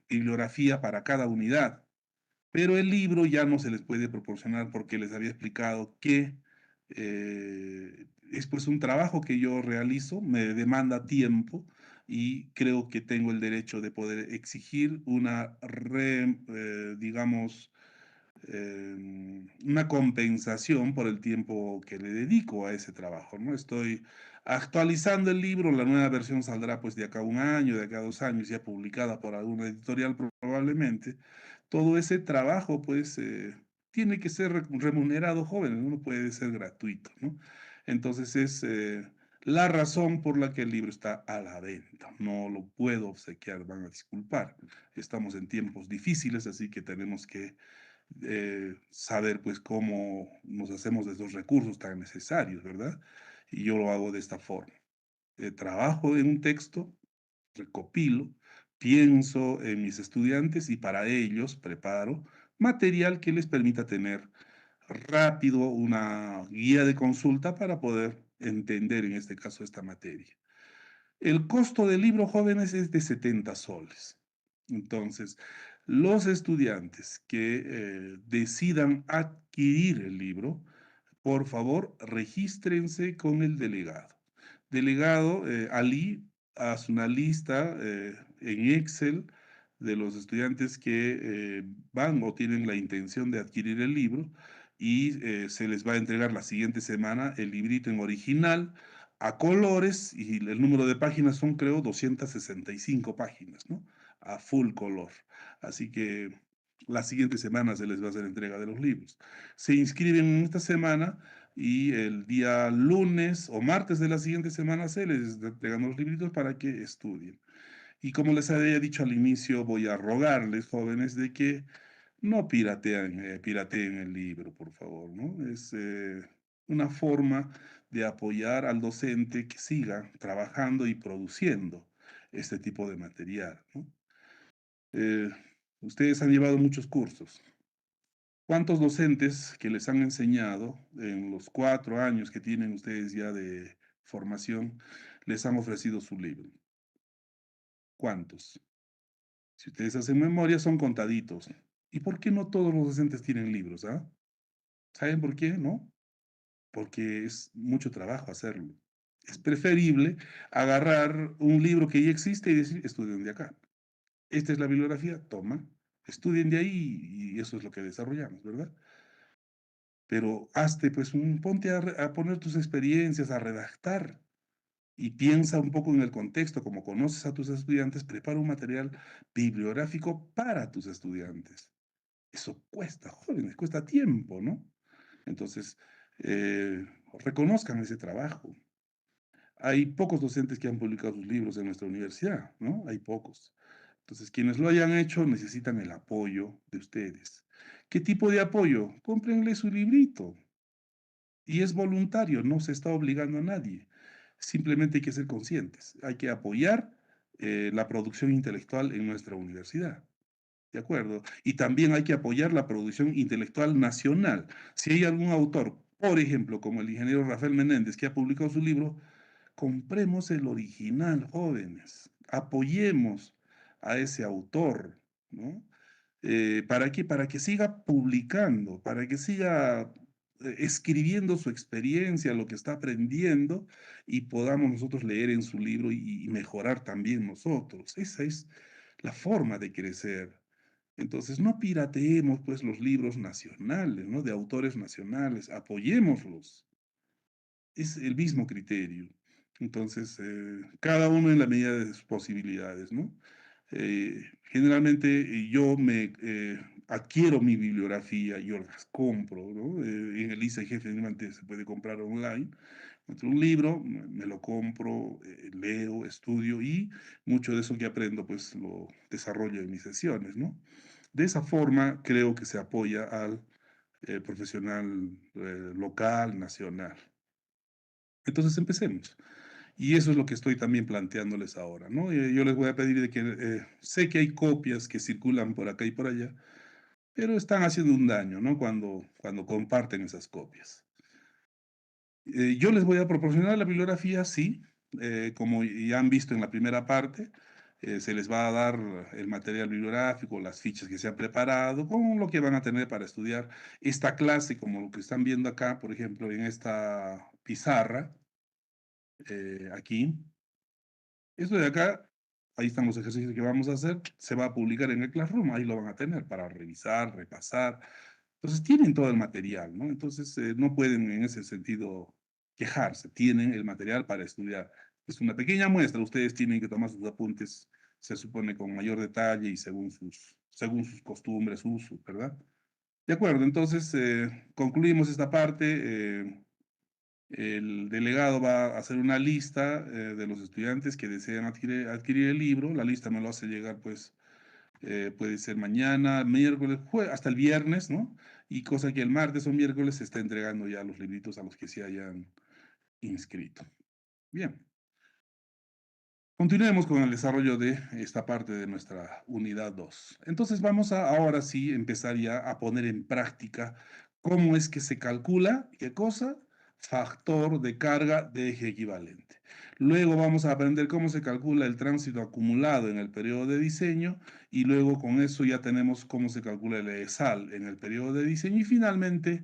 Speaker 1: bibliografía para cada unidad. Pero el libro ya no se les puede proporcionar porque les había explicado que es pues un trabajo que yo realizo, me demanda tiempo y creo que tengo el derecho de poder exigir digamos, una compensación por el tiempo que le dedico a ese trabajo, ¿no? Estoy actualizando el libro, la nueva versión saldrá pues de acá a un año, de acá a 2 años, ya publicada por alguna editorial probablemente. Todo ese trabajo pues tiene que ser remunerado, jóvenes, no puede ser gratuito, ¿no? Entonces es la razón por la que el libro está a la venta. No lo puedo obsequiar, van a disculpar. Estamos en tiempos difíciles, así que tenemos que saber pues cómo nos hacemos de esos recursos tan necesarios, ¿verdad? Y yo lo hago de esta forma. Trabajo en un texto, recopilo, pienso en mis estudiantes y para ellos preparo material que les permita tener rápido una guía de consulta para poder entender en este caso esta materia. El costo del libro, jóvenes, es de 70 soles. Entonces, los estudiantes que decidan adquirir el libro, por favor, regístrense con el delegado. Delegado, Ali, haz una lista en Excel de los estudiantes que van o tienen la intención de adquirir el libro y se les va a entregar la siguiente semana el librito en original a colores y el número de páginas son, creo, 265 páginas, ¿no? A full color. Así que la siguiente semana se les va a hacer entrega de los libros. Se inscriben en esta semana y el día lunes o martes de la siguiente semana se les entregan los libritos para que estudien. Y como les había dicho al inicio, voy a rogarles, jóvenes, de que no pirateen el libro, por favor, ¿no? Es una forma de apoyar al docente que siga trabajando y produciendo este tipo de material, ¿no? Eh, ustedes han llevado muchos cursos. ¿Cuántos docentes que les han enseñado en los 4 años que tienen ustedes ya de formación les han ofrecido su libro? ¿Cuántos? Si ustedes hacen memoria, son contaditos. ¿Y por qué no todos los docentes tienen libros, ah? ¿Saben por qué? ¿No? Porque es mucho trabajo hacerlo. Es preferible agarrar un libro que ya existe y decir, estudien de acá. Esta es la bibliografía, toma, estudien de ahí y eso es lo que desarrollamos, ¿verdad? Pero hazte, pues, ponte a poner tus experiencias, a redactar y piensa un poco en el contexto, como conoces a tus estudiantes, prepara un material bibliográfico para tus estudiantes. Eso cuesta, jóvenes, cuesta tiempo, ¿no? Entonces, eh, reconozcan ese trabajo. Hay pocos docentes que han publicado sus libros en nuestra universidad, ¿no? Hay pocos. Entonces, quienes lo hayan hecho necesitan el apoyo de ustedes. ¿Qué tipo de apoyo? Cómprenle su librito. Y es voluntario, no se está obligando a nadie. Simplemente hay que ser conscientes. Hay que apoyar la producción intelectual en nuestra universidad. ¿De acuerdo? Y también hay que apoyar la producción intelectual nacional. Si hay algún autor, por ejemplo, como el ingeniero Rafael Menéndez, que ha publicado su libro, compremos el original, jóvenes. Apoyemos a ese autor, ¿no? ¿Para qué? Para que siga publicando, para que siga escribiendo su experiencia, lo que está aprendiendo, y podamos nosotros leer en su libro y mejorar también nosotros. Esa es la forma de crecer. Entonces, no pirateemos pues los libros nacionales, ¿no? De autores nacionales, apoyémoslos. Es el mismo criterio. Entonces, cada uno en la medida de sus posibilidades, ¿no? Generalmente yo me adquiero mi bibliografía, yo las compro, ¿no? En el ISA Jefe se puede comprar online. Encuentro un libro, me lo compro, leo, estudio y mucho de eso que aprendo, pues lo desarrollo en mis sesiones, ¿no? De esa forma creo que se apoya al profesional local, nacional. Entonces empecemos. Y eso es lo que estoy también planteándoles ahora, ¿no? Yo les voy a pedir de que sé que hay copias que circulan por acá y por allá, pero están haciendo un daño, ¿no? Cuando comparten esas copias. Yo les voy a proporcionar la bibliografía, sí, como ya han visto en la primera parte, se les va a dar el material bibliográfico, las fichas que se han preparado, con lo que van a tener para estudiar esta clase, como lo que están viendo acá, por ejemplo, en esta pizarra, aquí. Esto de acá, ahí están los ejercicios que vamos a hacer, se va a publicar en el Classroom, ahí lo van a tener para revisar, repasar. Entonces tienen todo el material, ¿no? Entonces no pueden en ese sentido quejarse, tienen el material para estudiar. Es una pequeña muestra, ustedes tienen que tomar sus apuntes, se supone con mayor detalle y según sus costumbres, usos, ¿verdad? De acuerdo, entonces concluimos esta parte. El delegado va a hacer una lista de los estudiantes que desean adquirir el libro. La lista me lo hace llegar, pues, puede ser mañana, miércoles, hasta el viernes, ¿no? Y cosa que el martes o miércoles se está entregando ya los libritos a los que se hayan inscrito. Bien. Continuemos con el desarrollo de esta parte de nuestra unidad 2. Entonces vamos a ahora sí empezar ya a poner en práctica cómo es que se calcula, ¿qué cosa? Factor de carga de eje equivalente. Luego vamos a aprender cómo se calcula el tránsito acumulado en el periodo de diseño y luego con eso ya tenemos cómo se calcula el ESAL en el periodo de diseño y finalmente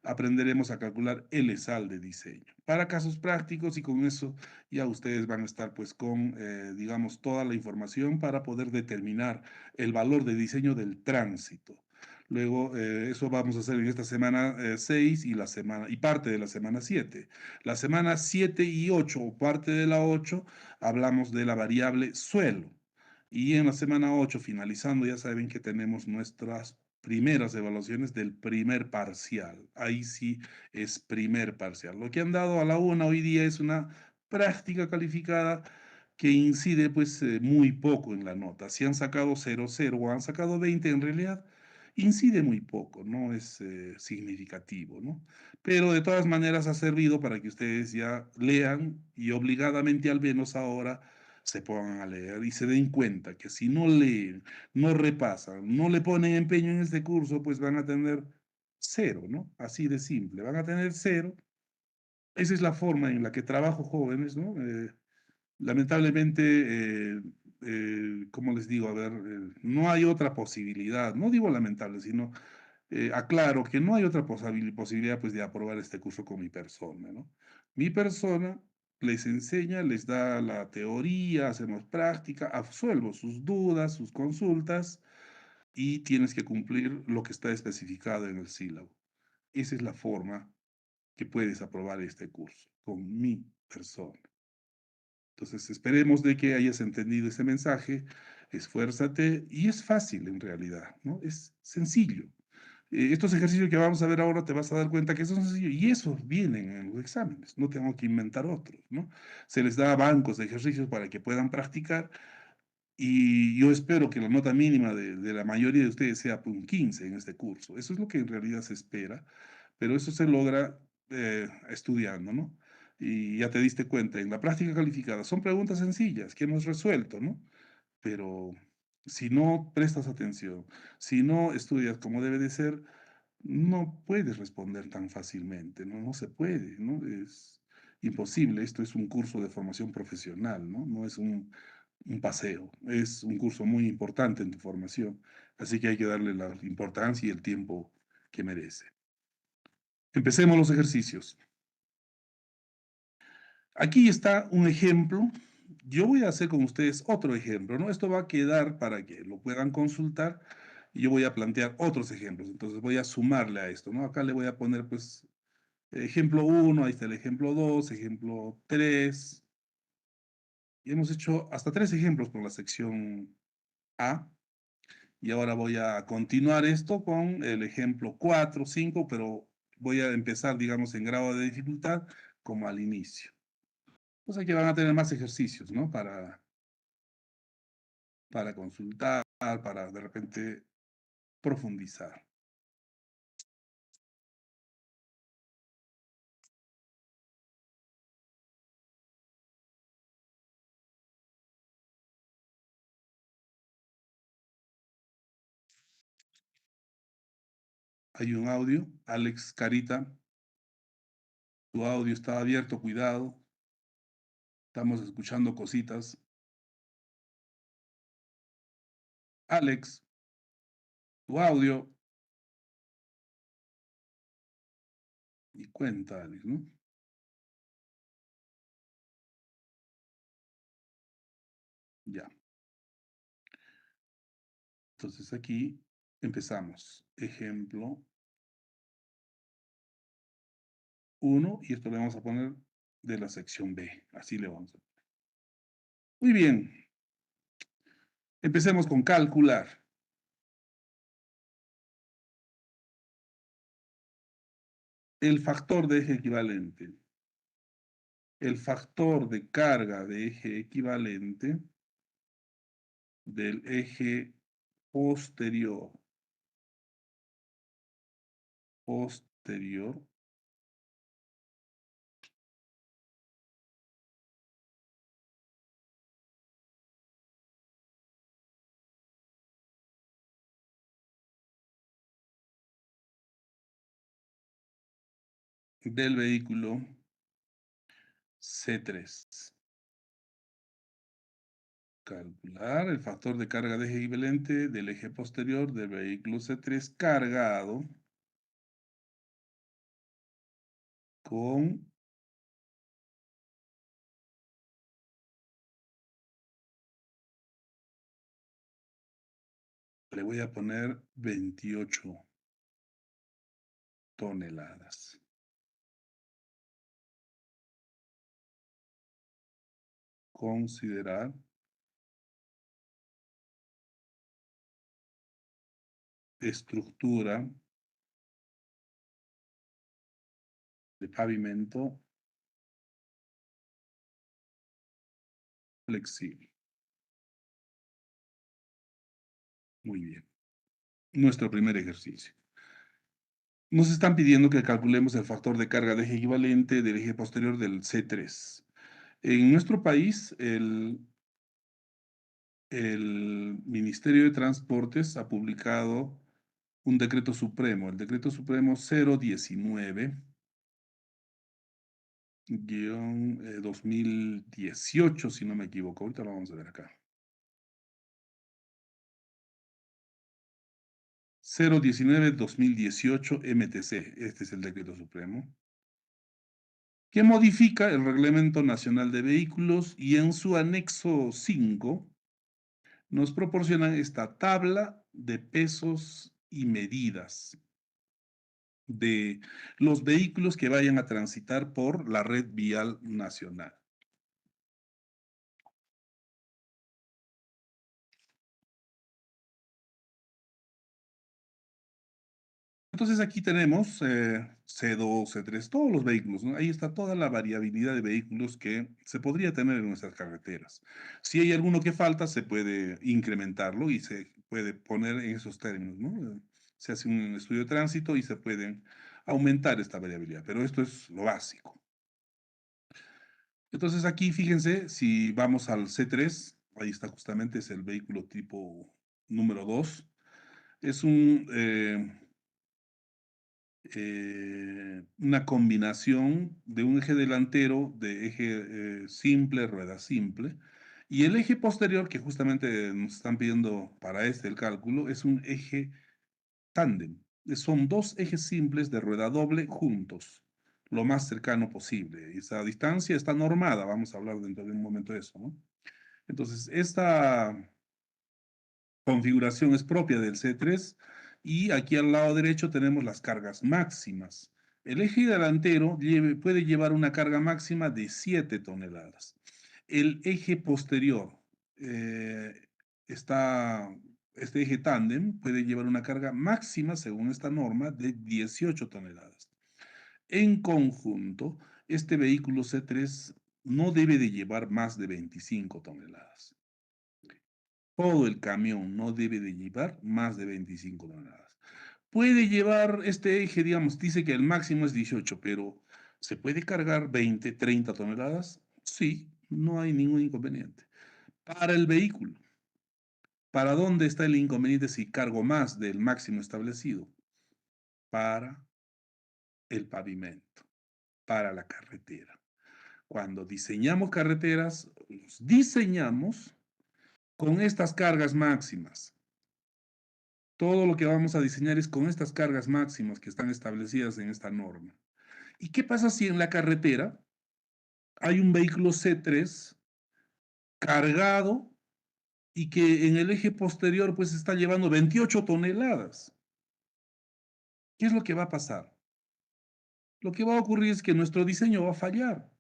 Speaker 1: aprenderemos a calcular el ESAL de diseño. Para casos prácticos y con eso ya ustedes van a estar pues con, digamos, toda la información para poder determinar el valor de diseño del tránsito. Luego, eso vamos a hacer en esta semana 6 y parte de la semana 7. La semana 7 y 8 o parte de la 8 hablamos de la variable suelo. Y en la semana 8 finalizando, ya saben que tenemos nuestras primeras evaluaciones del primer parcial. Ahí sí es primer parcial. Lo que han dado a la una hoy día es una práctica calificada que incide pues muy poco en la nota. Si han sacado 0,0 o han sacado 20, en realidad incide muy poco, no es significativo, ¿no? Pero de todas maneras ha servido para que ustedes ya lean y obligadamente al menos ahora se pongan a leer y se den cuenta que si no leen, no repasan, no le ponen empeño en este curso, pues van a tener cero, ¿no? Así de simple, van a tener cero. Esa es la forma en la que trabajo jóvenes, ¿no? Lamentablemente, ¿cómo les digo? A ver, no hay otra posibilidad, no digo lamentable, sino aclaro que no hay otra posibilidad pues de aprobar este curso con mi persona, ¿no? Mi persona les enseña, les da la teoría, hacemos práctica, absuelvo sus dudas, sus consultas y tienes que cumplir lo que está especificado en el sílabo. Esa es la forma que puedes aprobar este curso con mi persona. Entonces, esperemos de que hayas entendido ese mensaje, esfuérzate y es fácil en realidad, ¿no? Es sencillo. Estos ejercicios que vamos a ver ahora te vas a dar cuenta que son sencillos y esos vienen en los exámenes, no tengo que inventar otros, ¿no? Se les da bancos de ejercicios para que puedan practicar y yo espero que la nota mínima de la mayoría de ustedes sea un 15 en este curso. Eso es lo que en realidad se espera, pero eso se logra estudiando, ¿no? Y ya te diste cuenta, en la práctica calificada son preguntas sencillas que hemos resuelto, ¿no? Pero si no prestas atención, si no estudias como debe de ser, no puedes responder tan fácilmente, ¿no? No se puede, ¿no? Es imposible. Esto es un curso de formación profesional, ¿no? No es un paseo, es un curso muy importante en tu formación, así que hay que darle la importancia y el tiempo que merece. Empecemos los ejercicios. Aquí está un ejemplo. Yo voy a hacer con ustedes otro ejemplo, ¿no? Esto va a quedar para que lo puedan consultar y yo voy a plantear otros ejemplos. Entonces voy a sumarle a esto, ¿no? Acá le voy a poner, pues, ejemplo uno, ahí está el ejemplo 2, ejemplo 3. Y hemos hecho hasta 3 ejemplos por la sección A. Y ahora voy a continuar esto con el ejemplo 4, 5, pero voy a empezar, digamos, en grado de dificultad como al inicio. Pues aquí van a tener más ejercicios, ¿no? Para consultar, para de repente profundizar. Hay un audio. Alex Carita, tu audio está abierto, cuidado. Estamos escuchando cositas. Alex, tu audio. Y cuenta, Alex, ¿no? Ya. Entonces aquí empezamos. Ejemplo uno y esto le vamos a poner de la sección B. Así le vamos a poner. Muy bien. Empecemos con calcular. El factor de eje equivalente. El factor de carga de eje equivalente del eje posterior. Posterior del vehículo C3. Calcular el factor de carga de eje equivalente del eje posterior del vehículo C3 cargado con, le voy a poner 28 toneladas. Considerar estructura de pavimento flexible. Muy bien. Nuestro primer ejercicio. Nos están pidiendo que calculemos el factor de carga de eje equivalente del eje posterior del C3. En nuestro país, el Ministerio de Transportes ha publicado un decreto supremo, el decreto supremo 019 2018, si no me equivoco. Ahorita lo vamos a ver acá. 019-2018 MTC. Este es el decreto supremo. que modifica el Reglamento Nacional de Vehículos y en su anexo 5 nos proporcionan esta tabla de pesos y medidas de los vehículos que vayan a transitar por la red vial nacional. Entonces aquí tenemos C2, C3, todos los vehículos, ¿no? Ahí está toda la variabilidad de vehículos que se podría tener en nuestras carreteras. Si hay alguno que falta, se puede incrementarlo y se puede poner en esos términos, ¿no? Se hace un estudio de tránsito y se pueden aumentar esta variabilidad, pero esto es lo básico. Entonces aquí fíjense, si vamos al C3, ahí está justamente, es el vehículo tipo número 2, es una combinación de un eje delantero, de eje simple, rueda simple, y el eje posterior, que justamente nos están pidiendo para el cálculo, es un eje tándem. Son dos ejes simples de rueda doble juntos, lo más cercano posible. Esa distancia está normada, vamos a hablar dentro de un momento de eso, ¿no? Entonces, esta configuración es propia del C3 y aquí al lado derecho tenemos las cargas máximas. El eje delantero puede llevar una carga máxima de 7 toneladas. El eje posterior eh, está, este eje tándem puede llevar una carga máxima, según esta norma, de 18 toneladas. En conjunto, este vehículo C3 no debe de llevar más de 25 toneladas. Todo el camión no debe de llevar más de 25 toneladas. Puede llevar este eje, digamos, dice que el máximo es 18, pero ¿se puede cargar 20, 30 toneladas? Sí, no hay ningún inconveniente. Para el vehículo, ¿para dónde está el inconveniente si cargo más del máximo establecido? Para el pavimento, para la carretera. Cuando diseñamos carreteras, los diseñamos con estas cargas máximas. Todo lo que vamos a diseñar es con estas cargas máximas que están establecidas en esta norma. ¿Y qué pasa si en la carretera hay un vehículo C3 cargado y que en el eje posterior pues está llevando 28 toneladas? ¿Qué es lo que va a pasar? Lo que va a ocurrir es que nuestro diseño va a fallar.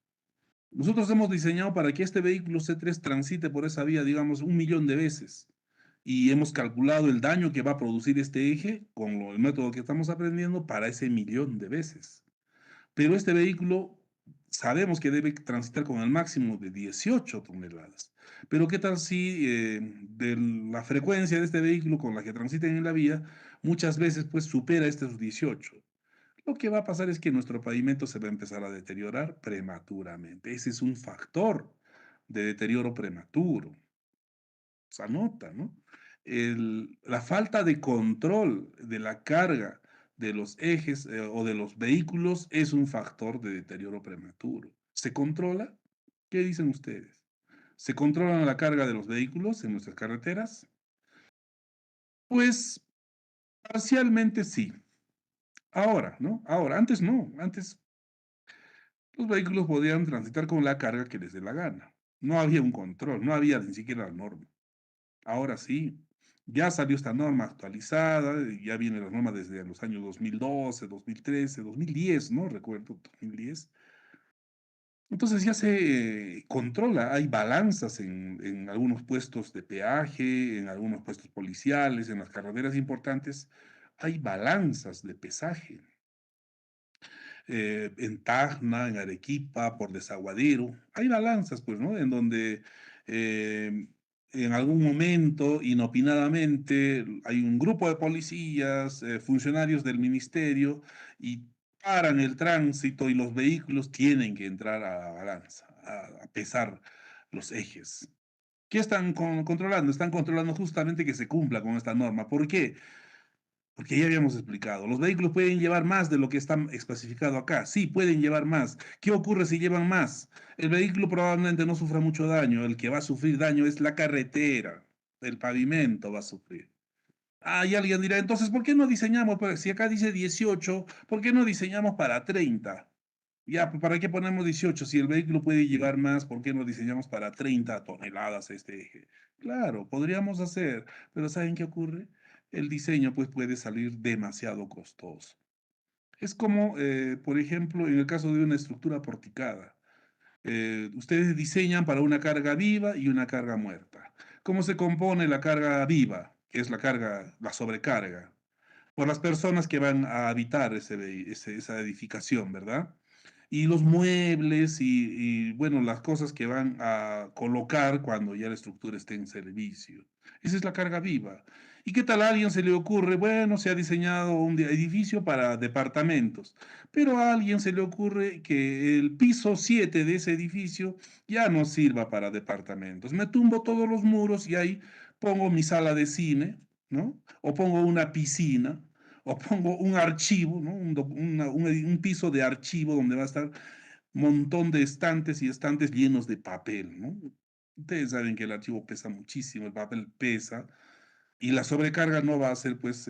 Speaker 1: Nosotros hemos diseñado para que este vehículo C3 transite por esa vía, digamos, 1.000.000 de veces. Y hemos calculado el daño que va a producir este eje con el método que estamos aprendiendo para ese 1.000.000 de veces. Pero este vehículo sabemos que debe transitar con el máximo de 18 toneladas. Pero ¿qué tal si de la frecuencia de este vehículo con la que transiten en la vía muchas veces pues supera estos 18? Lo que va a pasar es que nuestro pavimento se va a empezar a deteriorar prematuramente. Ese es un factor de deterioro prematuro. Se anota, ¿no? La falta de control de la carga de los ejes o de los vehículos es un factor de deterioro prematuro. ¿Se controla? ¿Qué dicen ustedes? ¿Se controla la carga de los vehículos en nuestras carreteras? Pues parcialmente sí. Ahora, ¿no? Ahora, antes no. Antes los vehículos podían transitar con la carga que les dé la gana. No había un control, no había ni siquiera la norma. Ahora sí, ya salió esta norma actualizada, ya viene la norma desde los años 2012, 2013, 2010, ¿no? Recuerdo, 2010. Entonces ya se controla, hay balanzas en algunos puestos de peaje, en algunos puestos policiales, en las carreteras importantes, hay balanzas de pesaje. En Tacna, en Arequipa, por Desaguadero. Hay balanzas, pues, ¿no? En donde en algún momento, inopinadamente, hay un grupo de policías, funcionarios del ministerio, y paran el tránsito y los vehículos tienen que entrar a la balanza, a pesar los ejes. ¿Qué están controlando? Están controlando justamente que se cumpla con esta norma. ¿Por qué? Porque ya habíamos explicado, los vehículos pueden llevar más de lo que está especificado acá. Sí, pueden llevar más. ¿Qué ocurre si llevan más? El vehículo probablemente no sufra mucho daño. El que va a sufrir daño es la carretera. El pavimento va a sufrir. Ah, y alguien dirá, entonces, ¿por qué no diseñamos? Pues, si acá dice 18, ¿por qué no diseñamos para 30? Ya, pues, ¿para qué ponemos 18? Si el vehículo puede llevar más, ¿por qué no diseñamos para 30 toneladas este eje? Claro, podríamos hacer, pero ¿saben qué ocurre? El diseño pues puede salir demasiado costoso. Es como, por ejemplo, en el caso de una estructura porticada. Ustedes diseñan para una carga viva y una carga muerta. ¿Cómo se compone la carga viva, que es la carga, la sobrecarga? Por las personas que van a habitar esa edificación, ¿verdad? Y los muebles bueno, las cosas que van a colocar cuando ya la estructura esté en servicio. Esa es la carga viva. ¿Y qué tal a alguien se le ocurre? Bueno, se ha diseñado un edificio para departamentos, pero a alguien se le ocurre que el piso 7 de ese edificio ya no sirva para departamentos. Me tumbo todos los muros y ahí pongo mi sala de cine, ¿no? O pongo una piscina, o pongo un archivo, ¿no? Un piso de archivo donde va a estar un montón de estantes y estantes llenos de papel, ¿no? Ustedes saben que el archivo pesa muchísimo, el papel pesa, y la sobrecarga no va a ser, pues,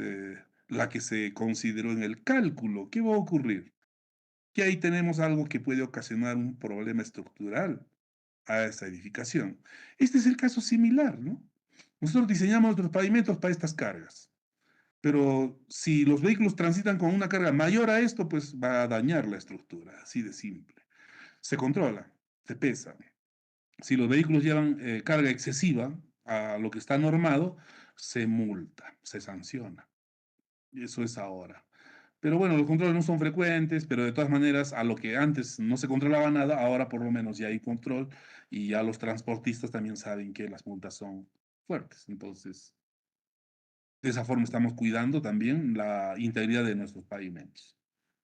Speaker 1: la que se consideró en el cálculo. ¿Qué va a ocurrir? Que ahí tenemos algo que puede ocasionar un problema estructural a esa edificación. Este es el caso similar, ¿no? Nosotros diseñamos nuestros pavimentos para estas cargas. Pero si los vehículos transitan con una carga mayor a esto, pues va a dañar la estructura, así de simple. Se controla, se pesa. Si los vehículos llevan carga excesiva a lo que está normado, se multa, se sanciona. Y eso es ahora. Pero bueno, los controles no son frecuentes, pero de todas maneras, a lo que antes no se controlaba nada, ahora por lo menos ya hay control y ya los transportistas también saben que las multas son fuertes. Entonces, de esa forma estamos cuidando también la integridad de nuestros pavimentos.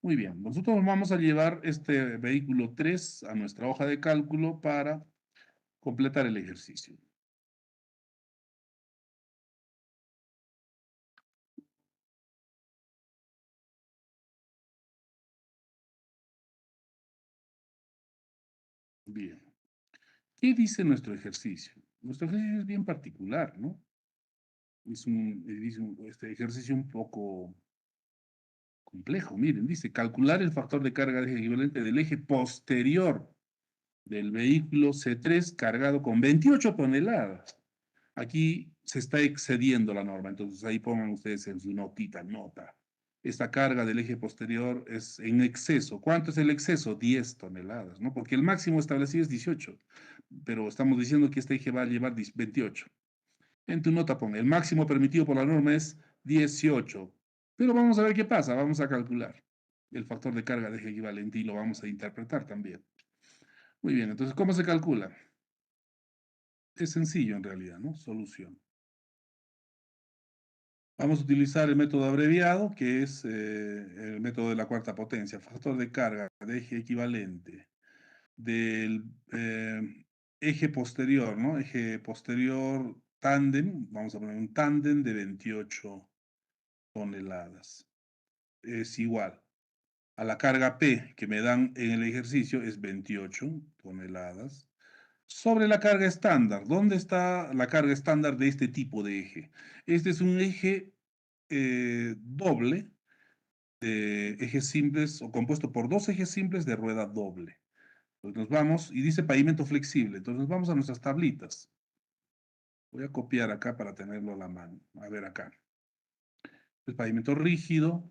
Speaker 1: Muy bien, nosotros vamos a llevar este vehículo 3 a nuestra hoja de cálculo para completar el ejercicio. Bien, ¿qué dice nuestro ejercicio? Nuestro ejercicio es bien particular, ¿no? Este ejercicio un poco complejo. Miren, dice calcular el factor de carga de eje equivalente del eje posterior del vehículo C3 cargado con 28 toneladas. Aquí se está excediendo la norma, entonces ahí pongan ustedes en su notita, nota. Esta carga del eje posterior es en exceso. ¿Cuánto es el exceso? 10 toneladas, ¿no? Porque el máximo establecido es 18, pero estamos diciendo que este eje va a llevar 28. En tu nota pon, el máximo permitido por la norma es 18, pero vamos a ver qué pasa, vamos a calcular el factor de carga de eje equivalente y lo vamos a interpretar también. Muy bien, entonces, ¿cómo se calcula? Es sencillo en realidad, ¿no? Solución. Vamos a utilizar el método abreviado, que es el método de la cuarta potencia, factor de carga de eje equivalente del eje posterior, ¿no? Eje posterior tándem, vamos a poner un tándem de 28 toneladas. Es igual a la carga P que me dan en el ejercicio, es 28 toneladas, sobre la carga estándar. ¿Dónde está la carga estándar de este tipo de eje? Este es un eje doble de ejes simples o compuesto por dos ejes simples de rueda doble. Entonces nos vamos, y dice pavimento flexible, entonces nos vamos a nuestras tablitas. Voy a copiar acá para tenerlo a la mano. A ver acá. El pavimento rígido,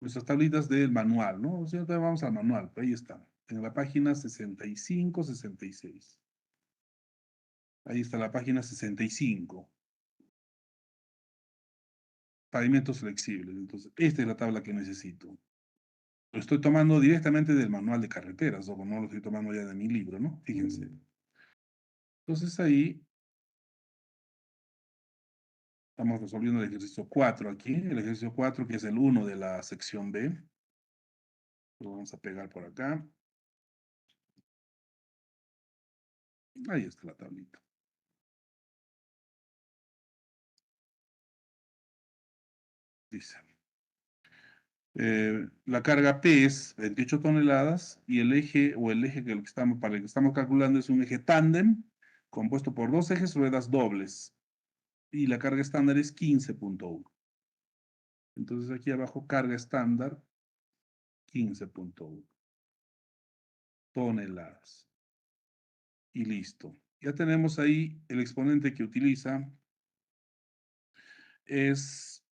Speaker 1: nuestras tablitas del manual, ¿no? O sea, vamos al manual, ahí está, en la página 65, 66. Ahí está la página 65. Pavimentos flexibles. Entonces, esta es la tabla que necesito. Lo estoy tomando directamente del manual de carreteras, o no lo estoy tomando ya de mi libro, ¿no? Fíjense. Entonces ahí estamos resolviendo el ejercicio 4 aquí, el ejercicio 4 que es el 1 de la sección B. Lo vamos a pegar por acá. Ahí está la tablita. Dice. La carga P es 28 toneladas y el eje o el eje para el que estamos calculando es un eje tándem compuesto por dos ejes ruedas dobles y la carga estándar es 15.1. Entonces aquí abajo carga estándar 15.1. toneladas. Y listo. Ya tenemos ahí el exponente que utiliza es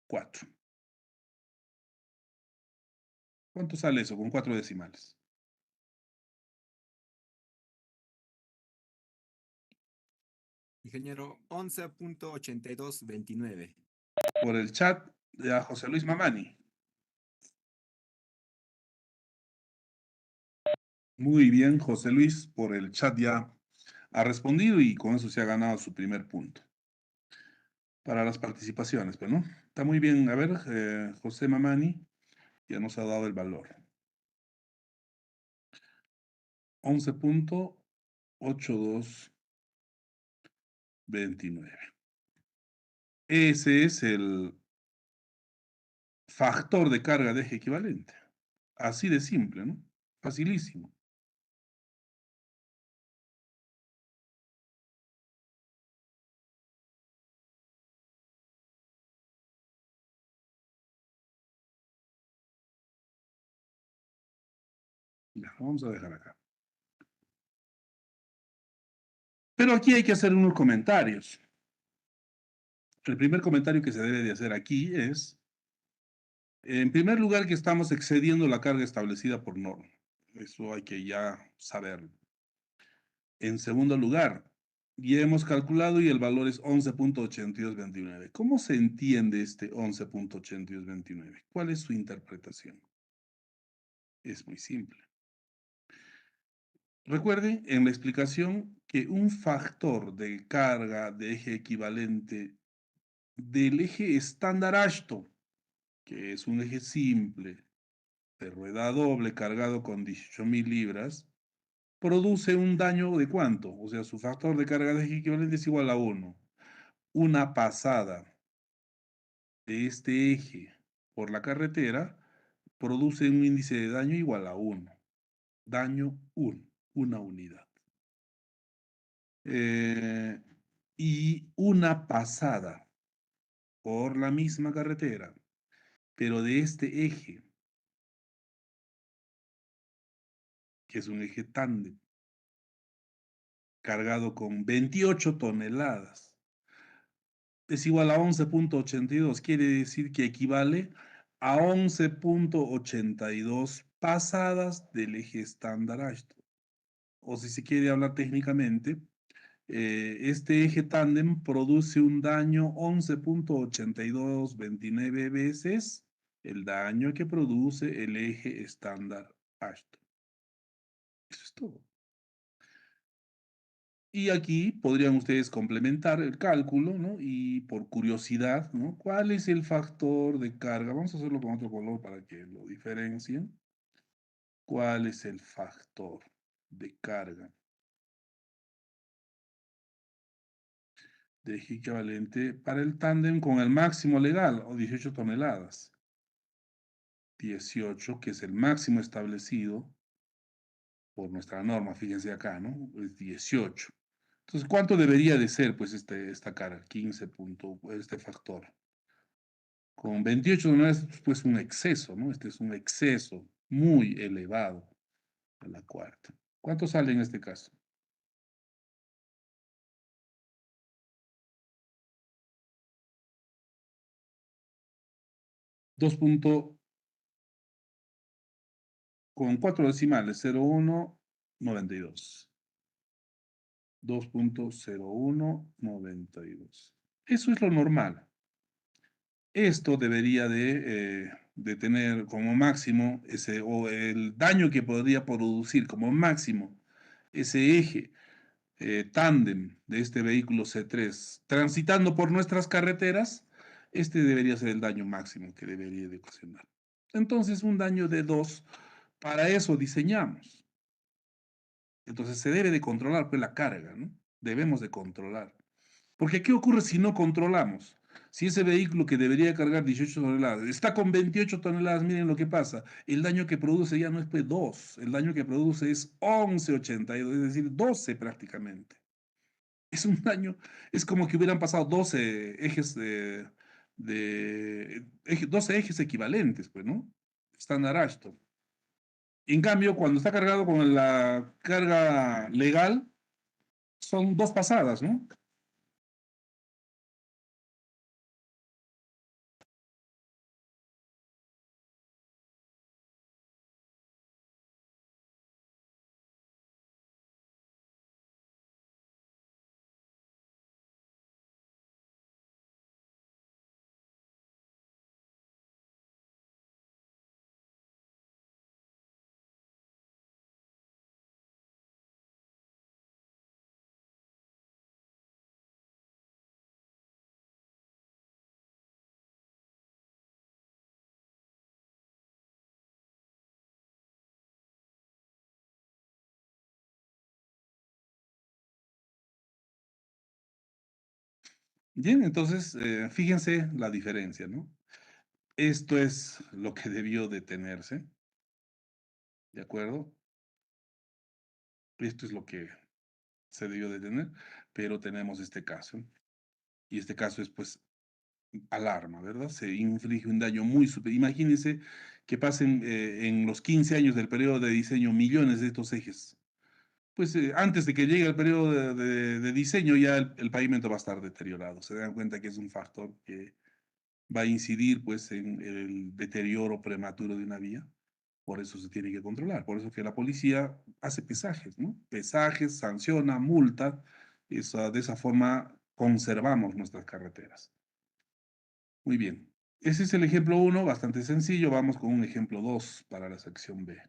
Speaker 1: 4. ¿Cuánto sale eso con 4 decimales?
Speaker 2: Ingeniero, 11.8229.
Speaker 1: Por el chat de a José Luis Mamani. Muy bien, José Luis, por el chat ya ha respondido y con eso se ha ganado su primer punto. Para las participaciones, pues, ¿no? Está muy bien. A ver, José Mamani ya nos ha dado el valor. 11.8229. Ese es el factor de carga de eje equivalente. Así de simple, ¿no? Facilísimo. Ya, vamos a dejar acá. Pero aquí hay que hacer unos comentarios. El primer comentario que se debe de hacer aquí es, en primer lugar, que estamos excediendo la carga establecida por norma. Eso hay que ya saberlo. En segundo lugar, ya hemos calculado y el valor es 11.8229. ¿Cómo se entiende este 11.8229? ¿Cuál es su interpretación? Es muy simple. Recuerden en la explicación que un factor de carga de eje equivalente del eje estándar Ashton, que es un eje simple de rueda doble cargado con 18.000 libras, produce un daño de ¿cuánto? O sea, su factor de carga de eje equivalente es igual a 1. Una pasada de este eje por la carretera produce un índice de daño igual a 1. Daño 1, una unidad. Y una pasada por la misma carretera, pero de este eje, que es un eje tándem, cargado con 28 toneladas, es igual a 11.82. Quiere decir que equivale a 11.82 pasadas del eje estándar Ashton. O si se quiere hablar técnicamente, este eje tándem produce un daño 11.8229 veces el daño que produce el eje estándar Ashton. Eso es todo. Y aquí podrían ustedes complementar el cálculo, ¿no? Y por curiosidad, ¿no? ¿Cuál es el factor de carga? Vamos a hacerlo con otro color para que lo diferencien. ¿Cuál es el factor de carga de eje equivalente para el tándem con el máximo legal, o 18 toneladas? 18, que es el máximo establecido por nuestra norma, fíjense acá, ¿no? Es 18. Entonces, ¿cuánto debería de ser, pues, esta carga? 15 punto, este factor. Con 28 toneladas, pues, un exceso, ¿no? Este es un exceso muy elevado a la cuarta. ¿Cuánto sale en este caso? 2 con 4 decimales, 0,192. 2.0192. Eso es lo normal. Esto debería de tener como máximo ese, o el daño que podría producir como máximo ese eje tándem de este vehículo C3 transitando por nuestras carreteras, este debería ser el daño máximo que debería de ocasionar. Entonces, un daño de 2, para eso diseñamos. Entonces, se debe de controlar pues, la carga, ¿no? Debemos de controlar. Porque, ¿qué ocurre si no controlamos? Si ese vehículo que debería cargar 18 toneladas está con 28 toneladas, miren lo que pasa. El daño que produce ya no es pues 2, el daño que produce es 11,82, es decir, 12 prácticamente. Es un daño, es como que hubieran pasado 12 ejes 12 ejes equivalentes, pues, ¿no? Estándar Ashton. En cambio, cuando está cargado con la carga legal, son dos pasadas, ¿no? Bien, entonces, fíjense la diferencia, ¿no? Esto es lo que debió detenerse, ¿de acuerdo? Esto es lo que se debió detener, pero tenemos este caso. Y este caso es, pues, alarma, ¿verdad? Se inflige un daño muy super. Imagínense que pasen en los 15 años del periodo de diseño millones de estos ejes. Pues antes de que llegue el periodo de diseño, ya el pavimento va a estar deteriorado. Se dan cuenta que es un factor que va a incidir, pues, en el deterioro prematuro de una vía. Por eso se tiene que controlar. Por eso que la policía hace pesajes, ¿no? Pesajes, sanciona, multa. De esa forma conservamos nuestras carreteras. Muy bien. Ese es el ejemplo uno, bastante sencillo. Vamos con un ejemplo 2 para la sección B.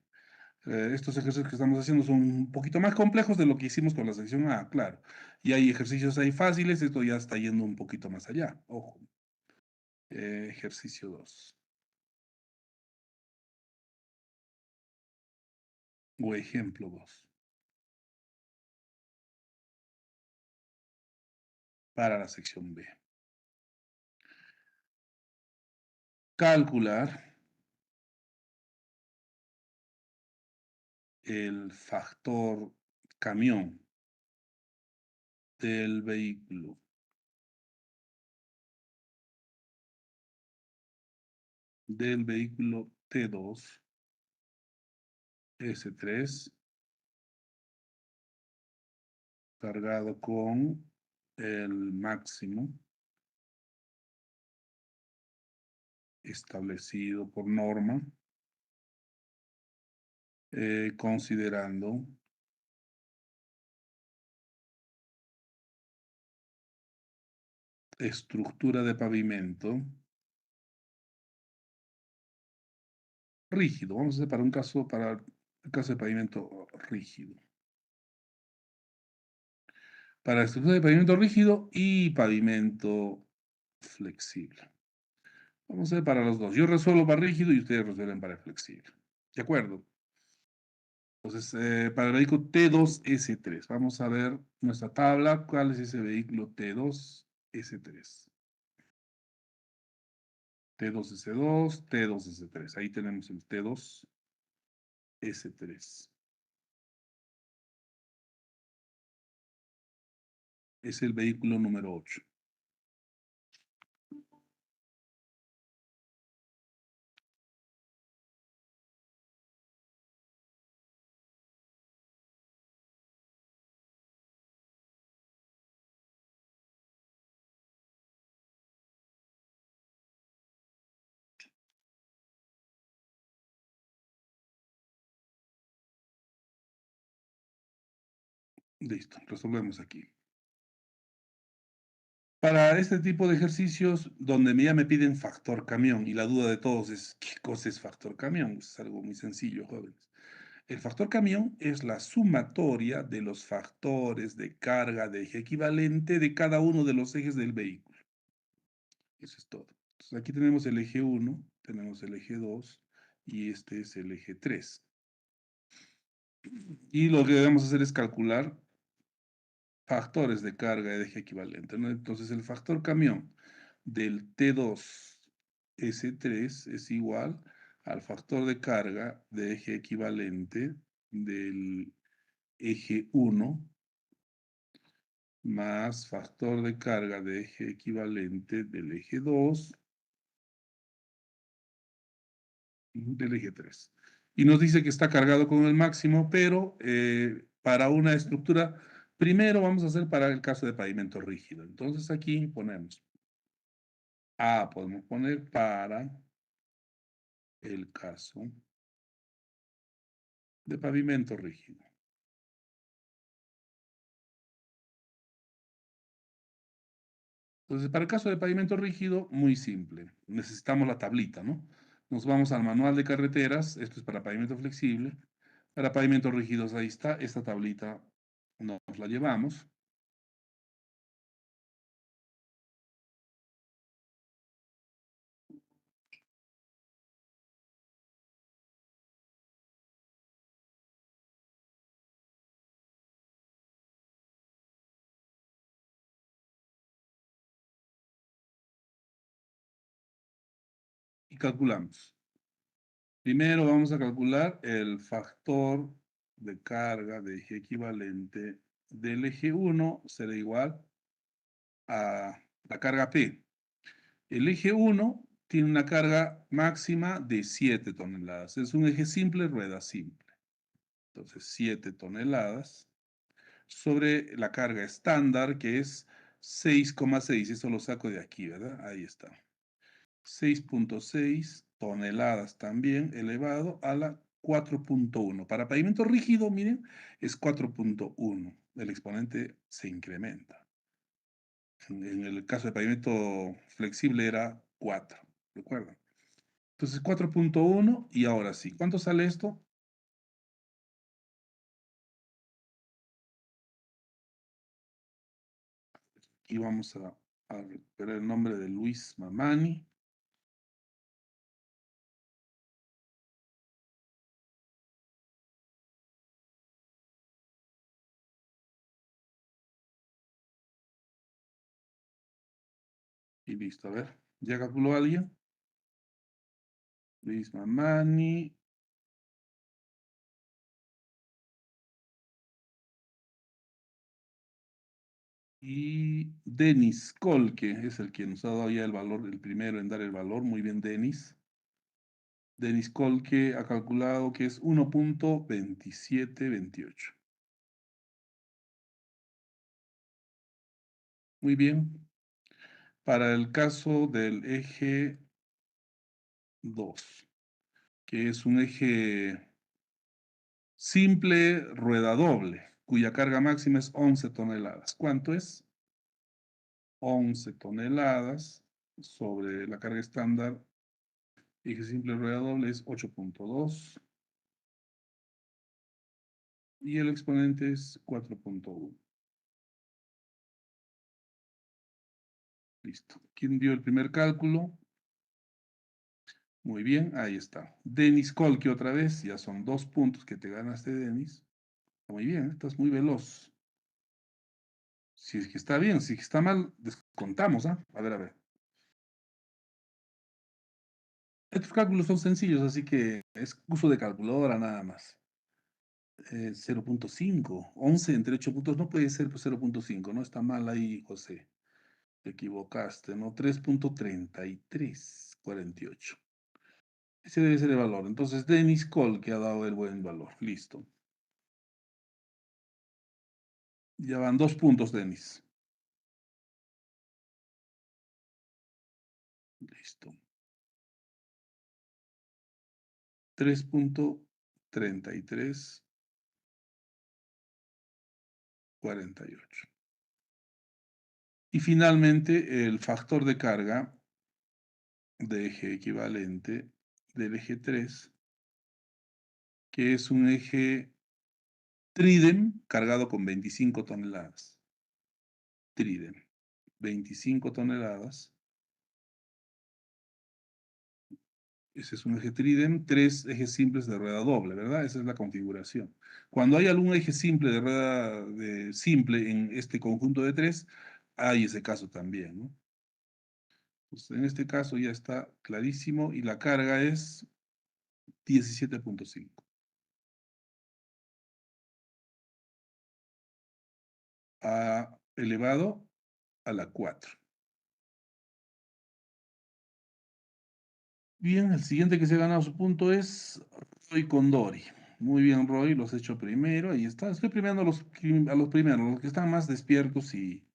Speaker 1: Estos ejercicios que estamos haciendo son un poquito más complejos de lo que hicimos con la sección A, claro. Y hay ejercicios ahí fáciles, esto ya está yendo un poquito más allá. Ojo. Ejercicio 2 o ejemplo 2 para la sección B. Calcular el factor camión del vehículo T2 S3 cargado con el máximo establecido por norma, considerando estructura de pavimento rígido. Vamos a hacer para un caso, para el caso de pavimento rígido. Para estructura de pavimento rígido y pavimento flexible. Vamos a ver para los dos. Yo resuelvo para rígido y ustedes resuelven para flexible. ¿De acuerdo? Entonces, para el vehículo T2S3, vamos a ver nuestra tabla. ¿Cuál es ese vehículo T2S3? T2S2, T2S3. Ahí tenemos el T2S3. Es el vehículo número 8. Listo, resolvemos aquí. Para este tipo de ejercicios, donde ya me piden factor camión, y la duda de todos es, ¿qué cosa es factor camión? Es algo muy sencillo, jóvenes. El factor camión es la sumatoria de los factores de carga de eje equivalente de cada uno de los ejes del vehículo. Eso es todo. Entonces aquí tenemos el eje 1, tenemos el eje 2 y este es el eje 3. Y lo que debemos hacer es calcular factores de carga de eje equivalente, ¿no? Entonces el factor camión del T2S3 es igual al factor de carga de eje equivalente del eje 1 más factor de carga de eje equivalente del eje 2 del eje 3. y nos dice que está cargado con el máximo, pero para una estructura, primero vamos a hacer para el caso de pavimento rígido. Entonces aquí ponemos A, podemos poner para el caso de pavimento rígido. Entonces, para el caso de pavimento rígido, muy simple. Necesitamos la tablita, ¿no? Nos vamos al manual de carreteras, esto es para pavimento flexible. Para pavimentos rígidos, ahí está, esta tablita nos la llevamos. Y calculamos. Primero vamos a calcular el factor de carga de eje equivalente del eje 1 será igual a la carga P. El eje 1 tiene una carga máxima de 7 toneladas. Es un eje simple, rueda simple. Entonces, 7 toneladas sobre la carga estándar, que es 6,6. Eso lo saco de aquí, ¿verdad? Ahí está. 6,6 toneladas también elevado a la 4,1. Para pavimento rígido, miren, es 4,1. El exponente se incrementa. En el caso de pavimento flexible era 4, ¿recuerdan? Entonces 4,1 y ahora sí. ¿Cuánto sale esto? Aquí vamos a recuperar el nombre de Luis Mamani. Y listo, a ver. ¿Ya calculó alguien? Luis Mamani. Y Denis Kolke es el que nos ha dado ya el valor, el primero en dar el valor. Muy bien, Denis. Denis Kolke ha calculado que es 1,2728. Muy bien. Para el caso del eje 2, que es un eje simple rueda doble, cuya carga máxima es 11 toneladas. ¿Cuánto es? 11 toneladas sobre la carga estándar. Eje simple rueda doble es 8,2 y el exponente es 4,1. Listo. ¿Quién dio el primer cálculo? Muy bien, ahí está. Denis Kolke otra vez, ya son 2 puntos que te ganaste, Denis. Muy bien, estás muy veloz. Si es que está bien, si es que está mal, descontamos, ¿ah? A ver, a ver. Estos cálculos son sencillos, así que es uso de calculadora nada más. 0,5. 11 entre 8 puntos no puede ser pues, 0,5, ¿no? Está mal ahí, José. Te equivocaste, ¿no? 3,3348. Ese debe ser el valor. Entonces, Dennis Cole que ha dado el buen valor. Listo. Ya van 2 puntos, Dennis. Listo. 3,3348. Y finalmente, el factor de carga de eje equivalente del eje 3, que es un eje Tridem cargado con 25 toneladas. Tridem, 25 toneladas. Ese es un eje Tridem, 3 ejes simples de rueda doble, ¿verdad? Esa es la configuración. Cuando hay algún eje simple de rueda simple en este conjunto de 3, hay ese caso también, ¿no? Pues en este caso ya está clarísimo y la carga es 17,5. Elevado a la 4. Bien, el siguiente que se ha ganado su punto es Roy Condori. Muy bien, Roy, los he hecho primero. Ahí está. Estoy premiando a los primeros, los que están más despiertos y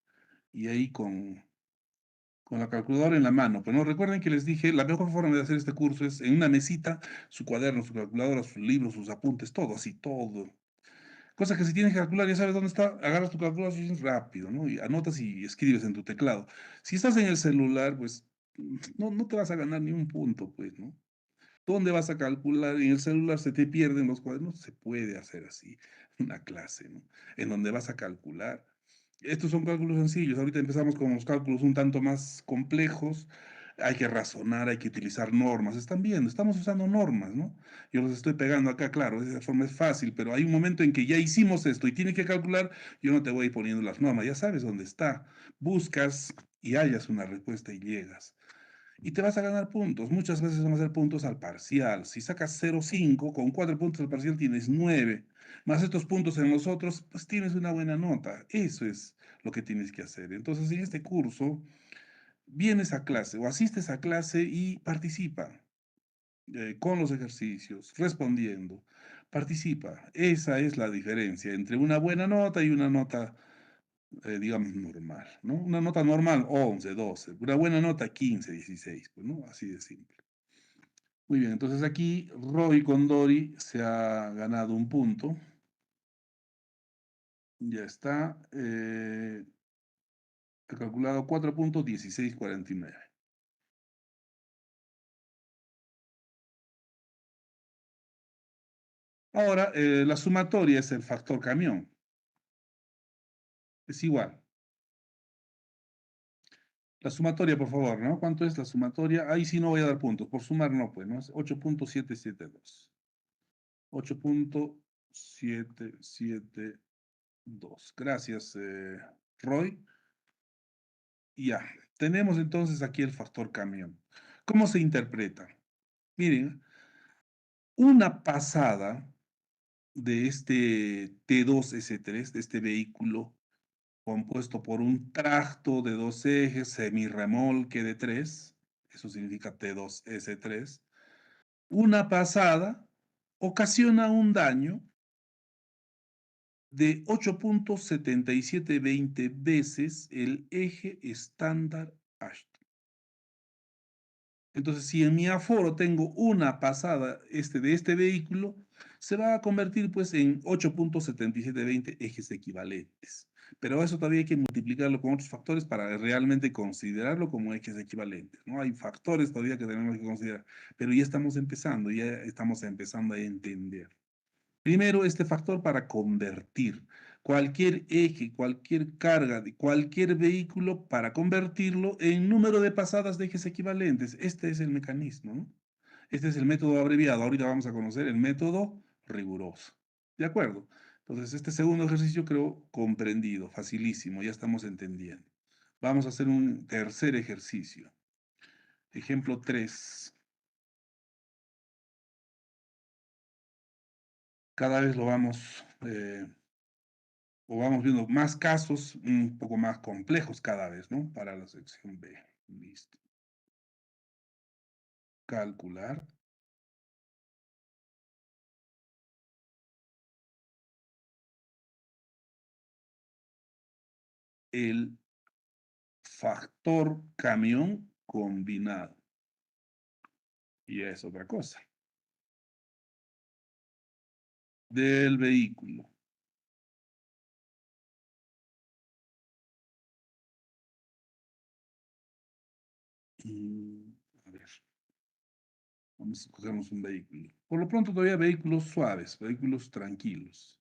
Speaker 1: ahí con la calculadora en la mano. Pero no recuerden que les dije, la mejor forma de hacer este curso es en una mesita, su cuaderno, su calculadora, sus libros, sus apuntes, todo así, todo. Cosa que si tienes que calcular, ya sabes dónde está, agarras tu calculadora y es rápido, ¿no? Y anotas y escribes en tu teclado. Si estás en el celular, pues no te vas a ganar ni un punto, pues, ¿no? ¿Dónde vas a calcular? En el celular se te pierden los cuadernos. Se puede hacer así una clase, ¿no? En donde vas a calcular. Estos son cálculos sencillos. Ahorita empezamos con los cálculos un tanto más complejos. Hay que razonar, hay que utilizar normas. Están viendo, estamos usando normas, ¿no? Yo los estoy pegando acá, claro, de esa forma es fácil, pero hay un momento en que ya hicimos esto y tienes que calcular, yo no te voy a ir poniendo las normas, ya sabes dónde está. Buscas y hallas una respuesta y llegas y te vas a ganar puntos. Muchas veces van a ser puntos al parcial. Si sacas 0,5, con 4 puntos al parcial tienes 9. Más estos puntos en los otros, pues tienes una buena nota. Eso es lo que tienes que hacer. Entonces, en este curso, vienes a clase o asistes a clase y participa con los ejercicios, respondiendo. Participa. Esa es la diferencia entre una buena nota y una nota digamos, normal, ¿no? Una nota normal, 11, 12. Una buena nota, 15, 16, pues, ¿no? Así de simple. Muy bien, entonces aquí Roy Condori se ha ganado un punto. Ya está. Ha calculado 4,1649. Ahora, la sumatoria es el factor camión. Es igual. La sumatoria, por favor, ¿no? ¿Cuánto es la sumatoria? Ahí sí no voy a dar puntos. Por sumar no, pues, ¿no? Es 8,772. 8,772. Gracias, Roy. Ya, tenemos entonces aquí el factor camión. ¿Cómo se interpreta? Miren, una pasada de este T2S3, de este vehículo compuesto por un tracto de dos ejes, semirremolque de tres, eso significa T2S3, una pasada ocasiona un daño de 8,7720 veces el eje estándar Ashton. Entonces, si en mi aforo tengo una pasada de este vehículo, se va a convertir pues en 8,7720 ejes equivalentes. Pero eso todavía hay que multiplicarlo con otros factores para realmente considerarlo como ejes equivalentes, ¿no? Hay factores todavía que tenemos que considerar, pero ya estamos empezando a entender. Primero, este factor para convertir cualquier eje, cualquier carga de cualquier vehículo para convertirlo en número de pasadas de ejes equivalentes. Este es el mecanismo, ¿no? Este es el método abreviado. Ahorita vamos a conocer el método riguroso. ¿De acuerdo? Entonces, este segundo ejercicio creo comprendido, facilísimo, ya estamos entendiendo. Vamos a hacer un tercer ejercicio. Ejemplo 3. Cada vez lo vamos o vamos viendo más casos un poco más complejos cada vez, ¿no? Para la sección B. Listo. Calcular el factor camión combinado. Y es otra cosa. Del vehículo. A ver, vamos a escogernos un vehículo. Por lo pronto todavía vehículos suaves, vehículos tranquilos.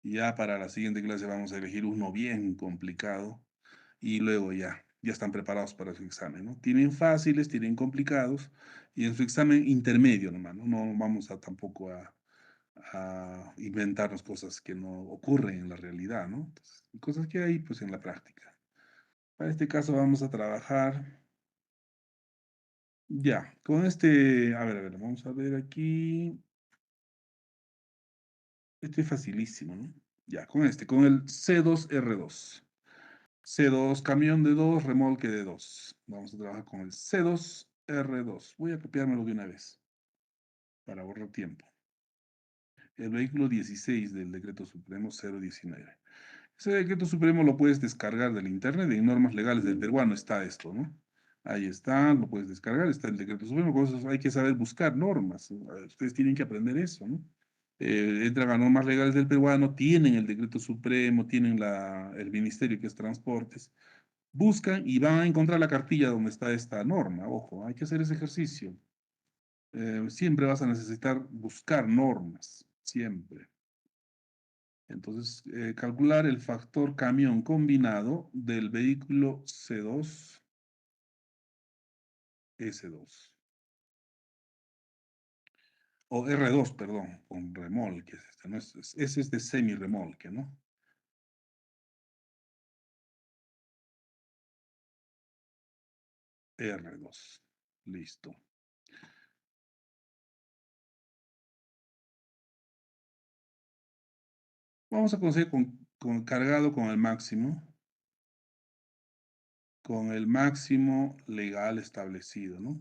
Speaker 1: Y ya para la siguiente clase vamos a elegir uno bien complicado y luego ya están preparados para su examen, ¿no? Tienen fáciles, tienen complicados y en su examen intermedio nomás, ¿no? No vamos a tampoco a inventarnos cosas que no ocurren en la realidad, ¿no? Entonces, cosas que hay pues en la práctica. Para este caso vamos a trabajar ya, con este, a ver, vamos a ver aquí. Este es facilísimo, ¿no? Ya, con el C2R2. C2, camión de 2, remolque de 2. Vamos a trabajar con el C2R2. Voy a copiármelo de una vez. para ahorrar tiempo. El vehículo 16 del Decreto Supremo 019. Ese Decreto Supremo lo puedes descargar del Internet, en normas legales del peruano está esto, ¿no? Ahí está, lo puedes descargar, está el Decreto Supremo, por eso hay que saber buscar normas. Ustedes tienen que aprender eso, ¿no? Entran a normas legales del peruano, tienen el Decreto Supremo, tienen el Ministerio que es Transportes, buscan y van a encontrar la cartilla donde está esta norma. Ojo, hay que hacer ese ejercicio. Siempre vas a necesitar buscar normas, siempre. Entonces, calcular el factor camión combinado del vehículo C2, S2, o R2, perdón, con remolque, es este, ¿no? Ese es de semi-remolque, ¿no? R2, listo. Vamos a conseguir cargado con el máximo legal establecido, ¿no?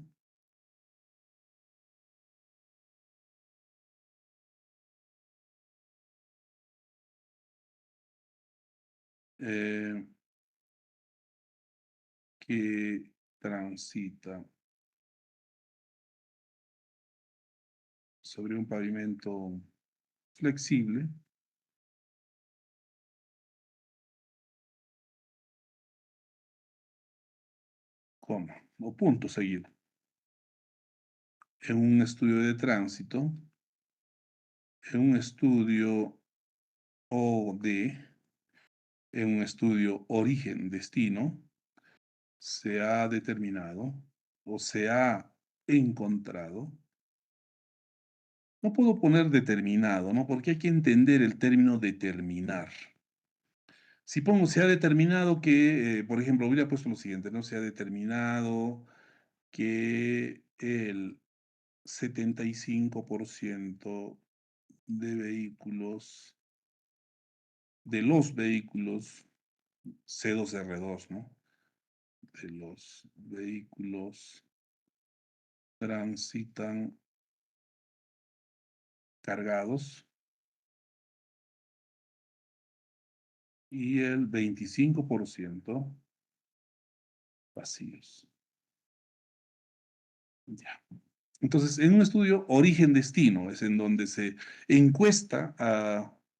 Speaker 1: Eh, que transita sobre un pavimento flexible, coma, o punto seguido. En un estudio de tránsito, en un estudio OD, en un estudio origen-destino, se ha determinado o se ha encontrado. No puedo poner determinado, ¿no? Porque hay que entender el término determinar. Si pongo se ha determinado que, por ejemplo, hubiera puesto lo siguiente, ¿no? Se ha determinado que el 75% de vehículos, de los vehículos C2R2, ¿no? De los vehículos transitan cargados y el 25% vacíos. Ya. Entonces, en un estudio origen-destino es en donde se encuesta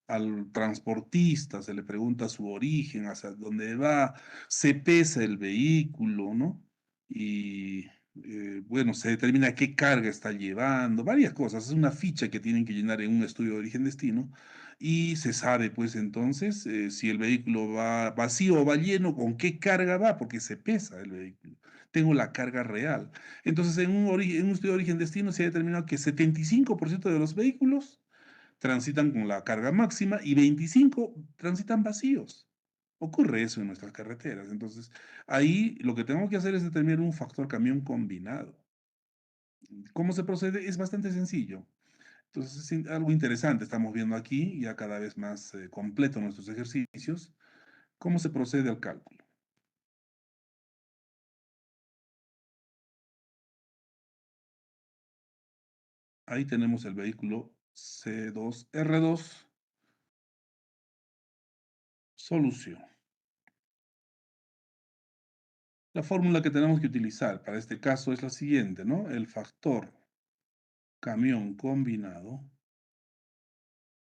Speaker 1: al transportista, se le pregunta su origen, hacia dónde va, se pesa el vehículo, ¿no? Y bueno, se determina qué carga está llevando, varias cosas. Es una ficha que tienen que llenar en un estudio de origen-destino y se sabe, pues entonces, si el vehículo va vacío o va lleno, con qué carga va, porque se pesa el vehículo. Tengo la carga real. Entonces, en un estudio de origen-destino se ha determinado que 75% de los vehículos transitan con la carga máxima y 25% transitan vacíos. Ocurre eso en nuestras carreteras. Entonces, ahí lo que tengo que hacer es determinar un factor camión combinado. ¿Cómo se procede? Es bastante sencillo. Entonces, es algo interesante estamos viendo aquí, ya cada vez más completo nuestros ejercicios. ¿Cómo se procede al cálculo? Ahí tenemos el vehículo C2R2, solución. La fórmula que tenemos que utilizar para este caso es la siguiente, ¿no? El factor camión combinado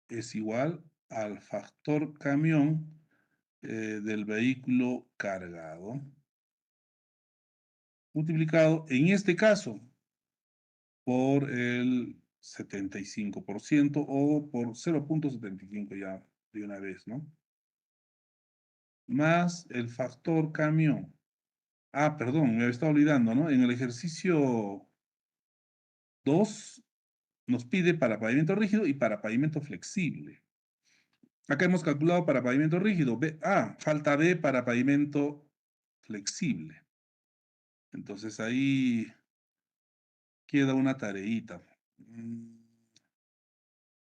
Speaker 1: es igual al factor camión del vehículo cargado, multiplicado en este caso por el 75% o por 0,75 ya de una vez, ¿no? Más el factor camión. Ah, perdón, me había estado olvidando, ¿no? En el ejercicio 2 nos pide para pavimento rígido y para pavimento flexible. Acá hemos calculado para pavimento rígido. Falta B para pavimento flexible. Entonces ahí queda una tareita.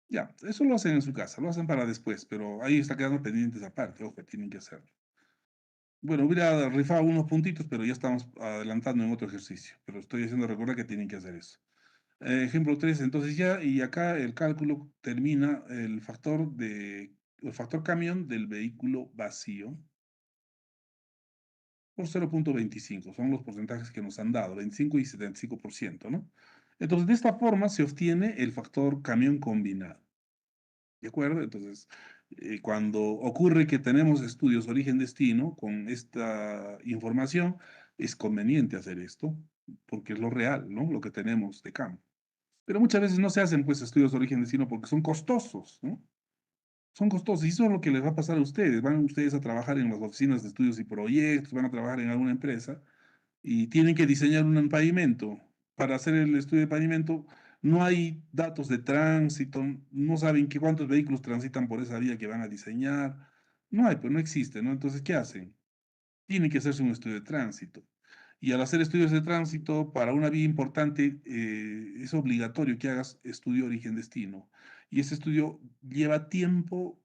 Speaker 1: Ya, eso lo hacen en su casa, lo hacen para después, pero ahí está quedando pendientes aparte, ojo, tienen que hacerlo. Bueno, hubiera rifado unos puntitos, pero ya estamos adelantando en otro ejercicio. Pero estoy haciendo recordar que tienen que hacer eso. Ejemplo 3, entonces ya, y acá el cálculo termina el factor camión del vehículo vacío por 0,25. Son los porcentajes que nos han dado, 25 y 75%, ¿no? Entonces, de esta forma se obtiene el factor camión combinado. ¿De acuerdo? Entonces, cuando ocurre que tenemos estudios origen-destino con esta información, es conveniente hacer esto, porque es lo real, ¿no? Lo que tenemos de campo. Pero muchas veces no se hacen, pues, estudios origen-destino porque son costosos, ¿no? Son costosos y eso es lo que les va a pasar a ustedes. Van ustedes a trabajar en las oficinas de estudios y proyectos, van a trabajar en alguna empresa y tienen que diseñar un pavimento. Para hacer el estudio de pavimento no hay datos de tránsito, no saben cuántos vehículos transitan por esa vía que van a diseñar. No hay, pues no existe, ¿no? Entonces, ¿qué hacen? Tiene que hacerse un estudio de tránsito. Y al hacer estudios de tránsito, para una vía importante, es obligatorio que hagas estudio origen-destino. Y ese estudio lleva tiempo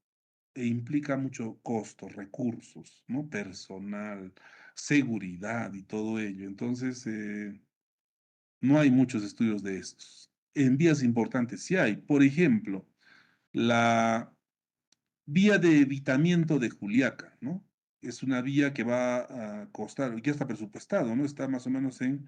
Speaker 1: e implica mucho costo, recursos, ¿no? Personal, seguridad y todo ello. Entonces, no hay muchos estudios de estos. En vías importantes sí hay. Por ejemplo, la vía de evitamiento de Juliaca, ¿no? Es una vía que va a costar, ya está presupuestado, ¿no? Está más o menos en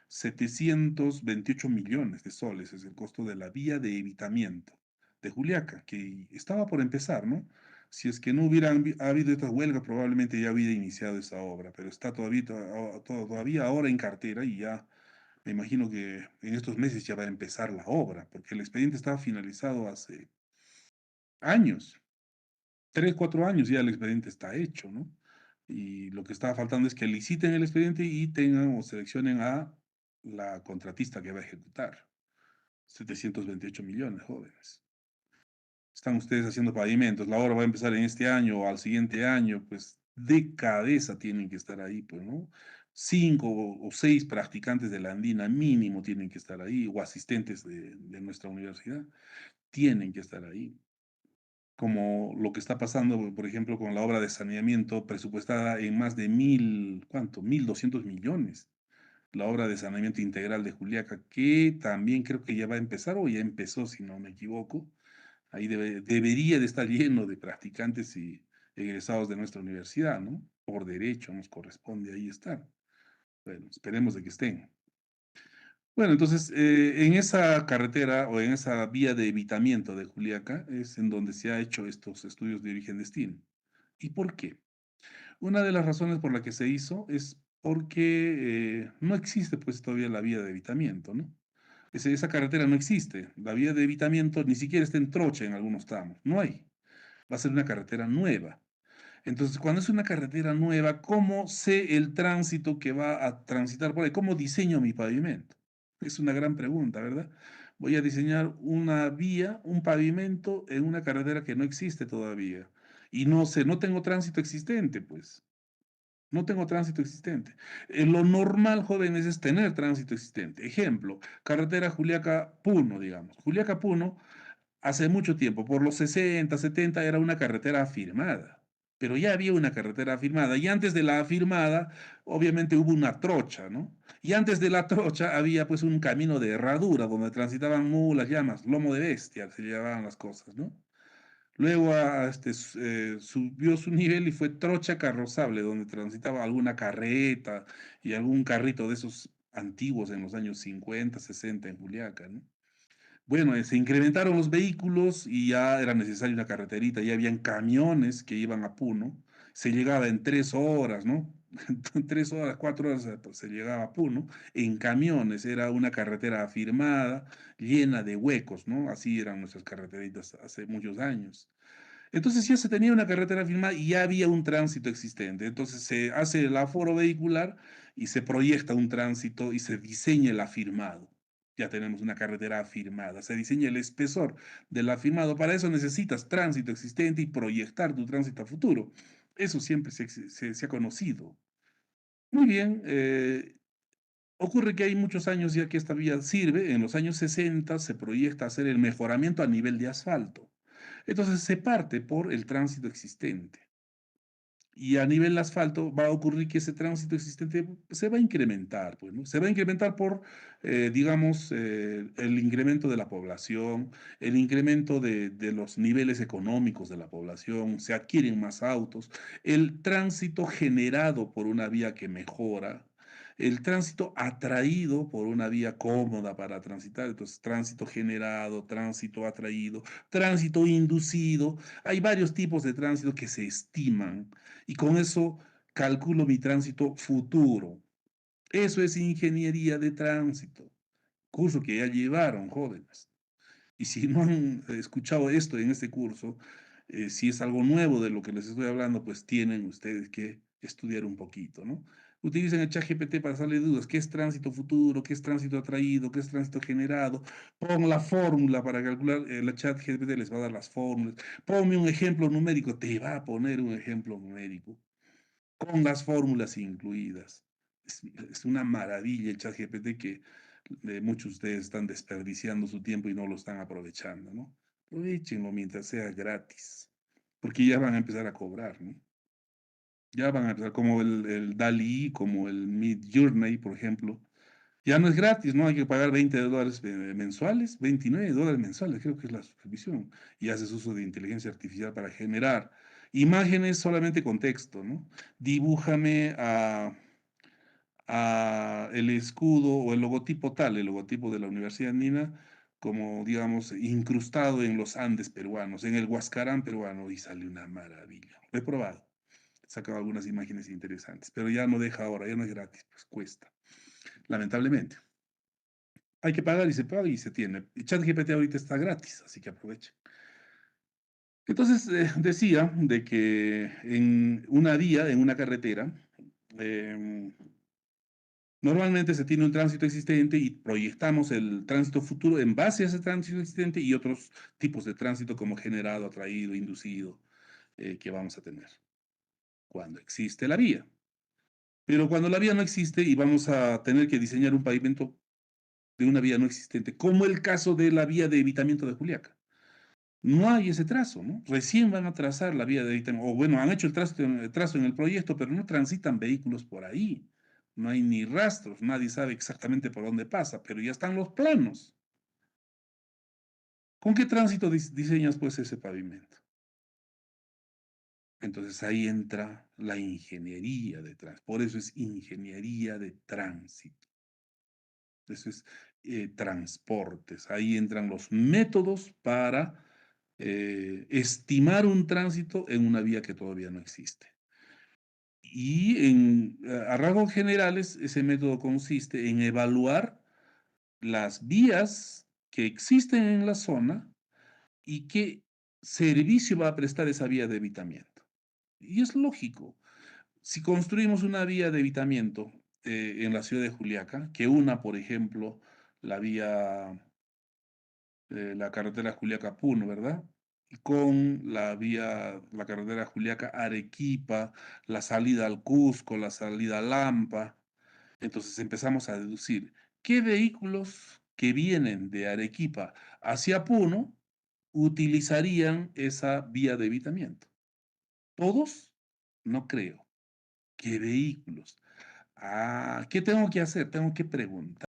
Speaker 1: 728 millones de soles, es el costo de la vía de evitamiento de Juliaca, que estaba por empezar, ¿no? Si es que no hubieran habido esta huelga, probablemente ya hubiera iniciado esa obra, pero está todavía ahora en cartera y ya me imagino que en estos meses ya va a empezar la obra, porque el expediente estaba finalizado hace años. 3, 4 años ya el expediente está hecho, ¿no? Y lo que estaba faltando es que liciten el expediente y tengan o seleccionen a la contratista que va a ejecutar. 728 millones, jóvenes. Están ustedes haciendo pavimentos, la obra va a empezar en este año o al siguiente año, pues de cabeza tienen que estar ahí, pues, ¿no? 5 o 6 practicantes de la andina mínimo tienen que estar ahí, o asistentes de nuestra universidad, tienen que estar ahí como lo que está pasando, por ejemplo, con la obra de saneamiento presupuestada en más de ¿cuánto? 1.200 millones. La obra de saneamiento integral de Juliaca, que también creo que ya va a empezar o ya empezó, si no me equivoco. Ahí debería de estar lleno de practicantes y egresados de nuestra universidad, ¿no? Por derecho nos corresponde ahí estar. Bueno, esperemos de que estén. Bueno, entonces, en esa carretera o en esa vía de evitamiento de Juliaca es en donde se ha hecho estos estudios de origen-destino. ¿Y por qué? Una de las razones por la que se hizo es porque no existe pues todavía la vía de evitamiento, ¿no? Esa carretera no existe. La vía de evitamiento ni siquiera está en trocha en algunos tramos. No hay. Va a ser una carretera nueva. Entonces, cuando es una carretera nueva, ¿cómo sé el tránsito que va a transitar por ahí? ¿Cómo diseño mi pavimento? Es una gran pregunta, ¿verdad? Voy a diseñar una vía, un pavimento en una carretera que no existe todavía. Y no sé, no tengo tránsito existente, pues. No tengo tránsito existente. Lo normal, jóvenes, es tener tránsito existente. Ejemplo, carretera Juliaca-Puno, digamos. Juliaca-Puno hace mucho tiempo, por los 60, 70, era una carretera afirmada, pero ya había una carretera afirmada, y antes de la afirmada, obviamente hubo una trocha, ¿no? Y antes de la trocha había pues un camino de herradura donde transitaban mulas, llamas, lomo de bestia, se llamaban las cosas, ¿no? Luego subió su nivel y fue trocha carrozable, donde transitaba alguna carreta y algún carrito de esos antiguos en los años 50, 60 en Juliaca, ¿no? Bueno, se incrementaron los vehículos y ya era necesaria una carreterita, ya habían camiones que iban a Puno, se llegaba en 3 horas, ¿no? 3 horas, 4 horas pues, se llegaba a Puno, en camiones, era una carretera afirmada, llena de huecos, ¿no? Así eran nuestras carreteritas hace muchos años. Entonces ya se tenía una carretera firmada y ya había un tránsito existente. Entonces se hace el aforo vehicular y se proyecta un tránsito y se diseña el afirmado. Ya tenemos una carretera afirmada. Se diseña el espesor del afirmado. Para eso necesitas tránsito existente y proyectar tu tránsito a futuro. Eso siempre se ha conocido. Muy bien. Ocurre que hay muchos años ya que esta vía sirve. En los años 60 se proyecta hacer el mejoramiento a nivel de asfalto. Entonces se parte por el tránsito existente. Y a nivel asfalto va a ocurrir que ese tránsito existente se va a incrementar, pues, ¿no? Se va a incrementar por, digamos, el incremento de la población, el incremento de los niveles económicos de la población, se adquieren más autos, el tránsito generado por una vía que mejora, el tránsito atraído por una vía cómoda para transitar, entonces tránsito generado, tránsito atraído, tránsito inducido. Hay varios tipos de tránsito que se estiman y con eso calculo mi tránsito futuro. Eso es ingeniería de tránsito, curso que ya llevaron jóvenes. Y si no han escuchado esto en este curso, si es algo nuevo de lo que les estoy hablando, pues tienen ustedes que estudiar un poquito, ¿no? Utilicen el ChatGPT para hacerle dudas. ¿Qué es tránsito futuro? ¿Qué es tránsito atraído? ¿Qué es tránsito generado? Pon la fórmula para calcular. La ChatGPT les va a dar las fórmulas. Ponme un ejemplo numérico. Te va a poner un ejemplo numérico con las fórmulas incluidas. Es una maravilla el ChatGPT que muchos de ustedes están desperdiciando su tiempo y no lo están aprovechando, ¿no? Aprovechenlo mientras sea gratis, porque ya van a empezar a cobrar, ¿no? Ya van a empezar como el DALI, como el Midjourney, por ejemplo. Ya no es gratis, ¿no? Hay que pagar $20 mensuales, $29 mensuales, creo que es la suscripción. Y haces uso de inteligencia artificial para generar imágenes solamente con texto, ¿no? Dibújame a el escudo o el logotipo tal, el logotipo de la Universidad Andina, como digamos, incrustado en los Andes peruanos, en el Huascarán peruano, y sale una maravilla. Lo he probado. He sacado algunas imágenes interesantes, pero ya no deja ahora, ya no es gratis, pues cuesta, lamentablemente. Hay que pagar y se paga y se tiene. Y ChatGPT ahorita está gratis, así que aprovechen. Entonces, decía de que en una vía, en una carretera, em, normalmente se tiene un tránsito existente y proyectamos el tránsito futuro en base a ese tránsito existente y otros tipos de tránsito como generado, atraído, inducido, que vamos a tener cuando existe la vía. Pero cuando la vía no existe y vamos a tener que diseñar un pavimento de una vía no existente, como el caso de la vía de evitamiento de Juliaca. No hay ese trazo, ¿no? Recién van a trazar la vía de evitamiento, o bueno, han hecho el trazo en el proyecto, pero no transitan vehículos por ahí. No hay ni rastros, nadie sabe exactamente por dónde pasa, pero ya están los planos. ¿Con qué tránsito diseñas pues ese pavimento? Entonces ahí entra la ingeniería de tránsito. Por eso es ingeniería de tránsito. Eso es transportes. Ahí entran los métodos para estimar un tránsito en una vía que todavía no existe. Y a rasgos generales, ese método consiste en evaluar las vías que existen en la zona y qué servicio va a prestar esa vía de evitamiento. Y es lógico. Si construimos una vía de evitamiento en la ciudad de Juliaca, que una, por ejemplo, la vía, la carretera Juliaca-Puno, ¿verdad? Y con la carretera Juliaca-Arequipa, la salida al Cusco, la salida a Lampa. Entonces empezamos a deducir qué vehículos que vienen de Arequipa hacia Puno utilizarían esa vía de evitamiento. ¿Todos? No creo. ¿Qué vehículos? Ah, ¿qué tengo que hacer? Tengo que preguntar.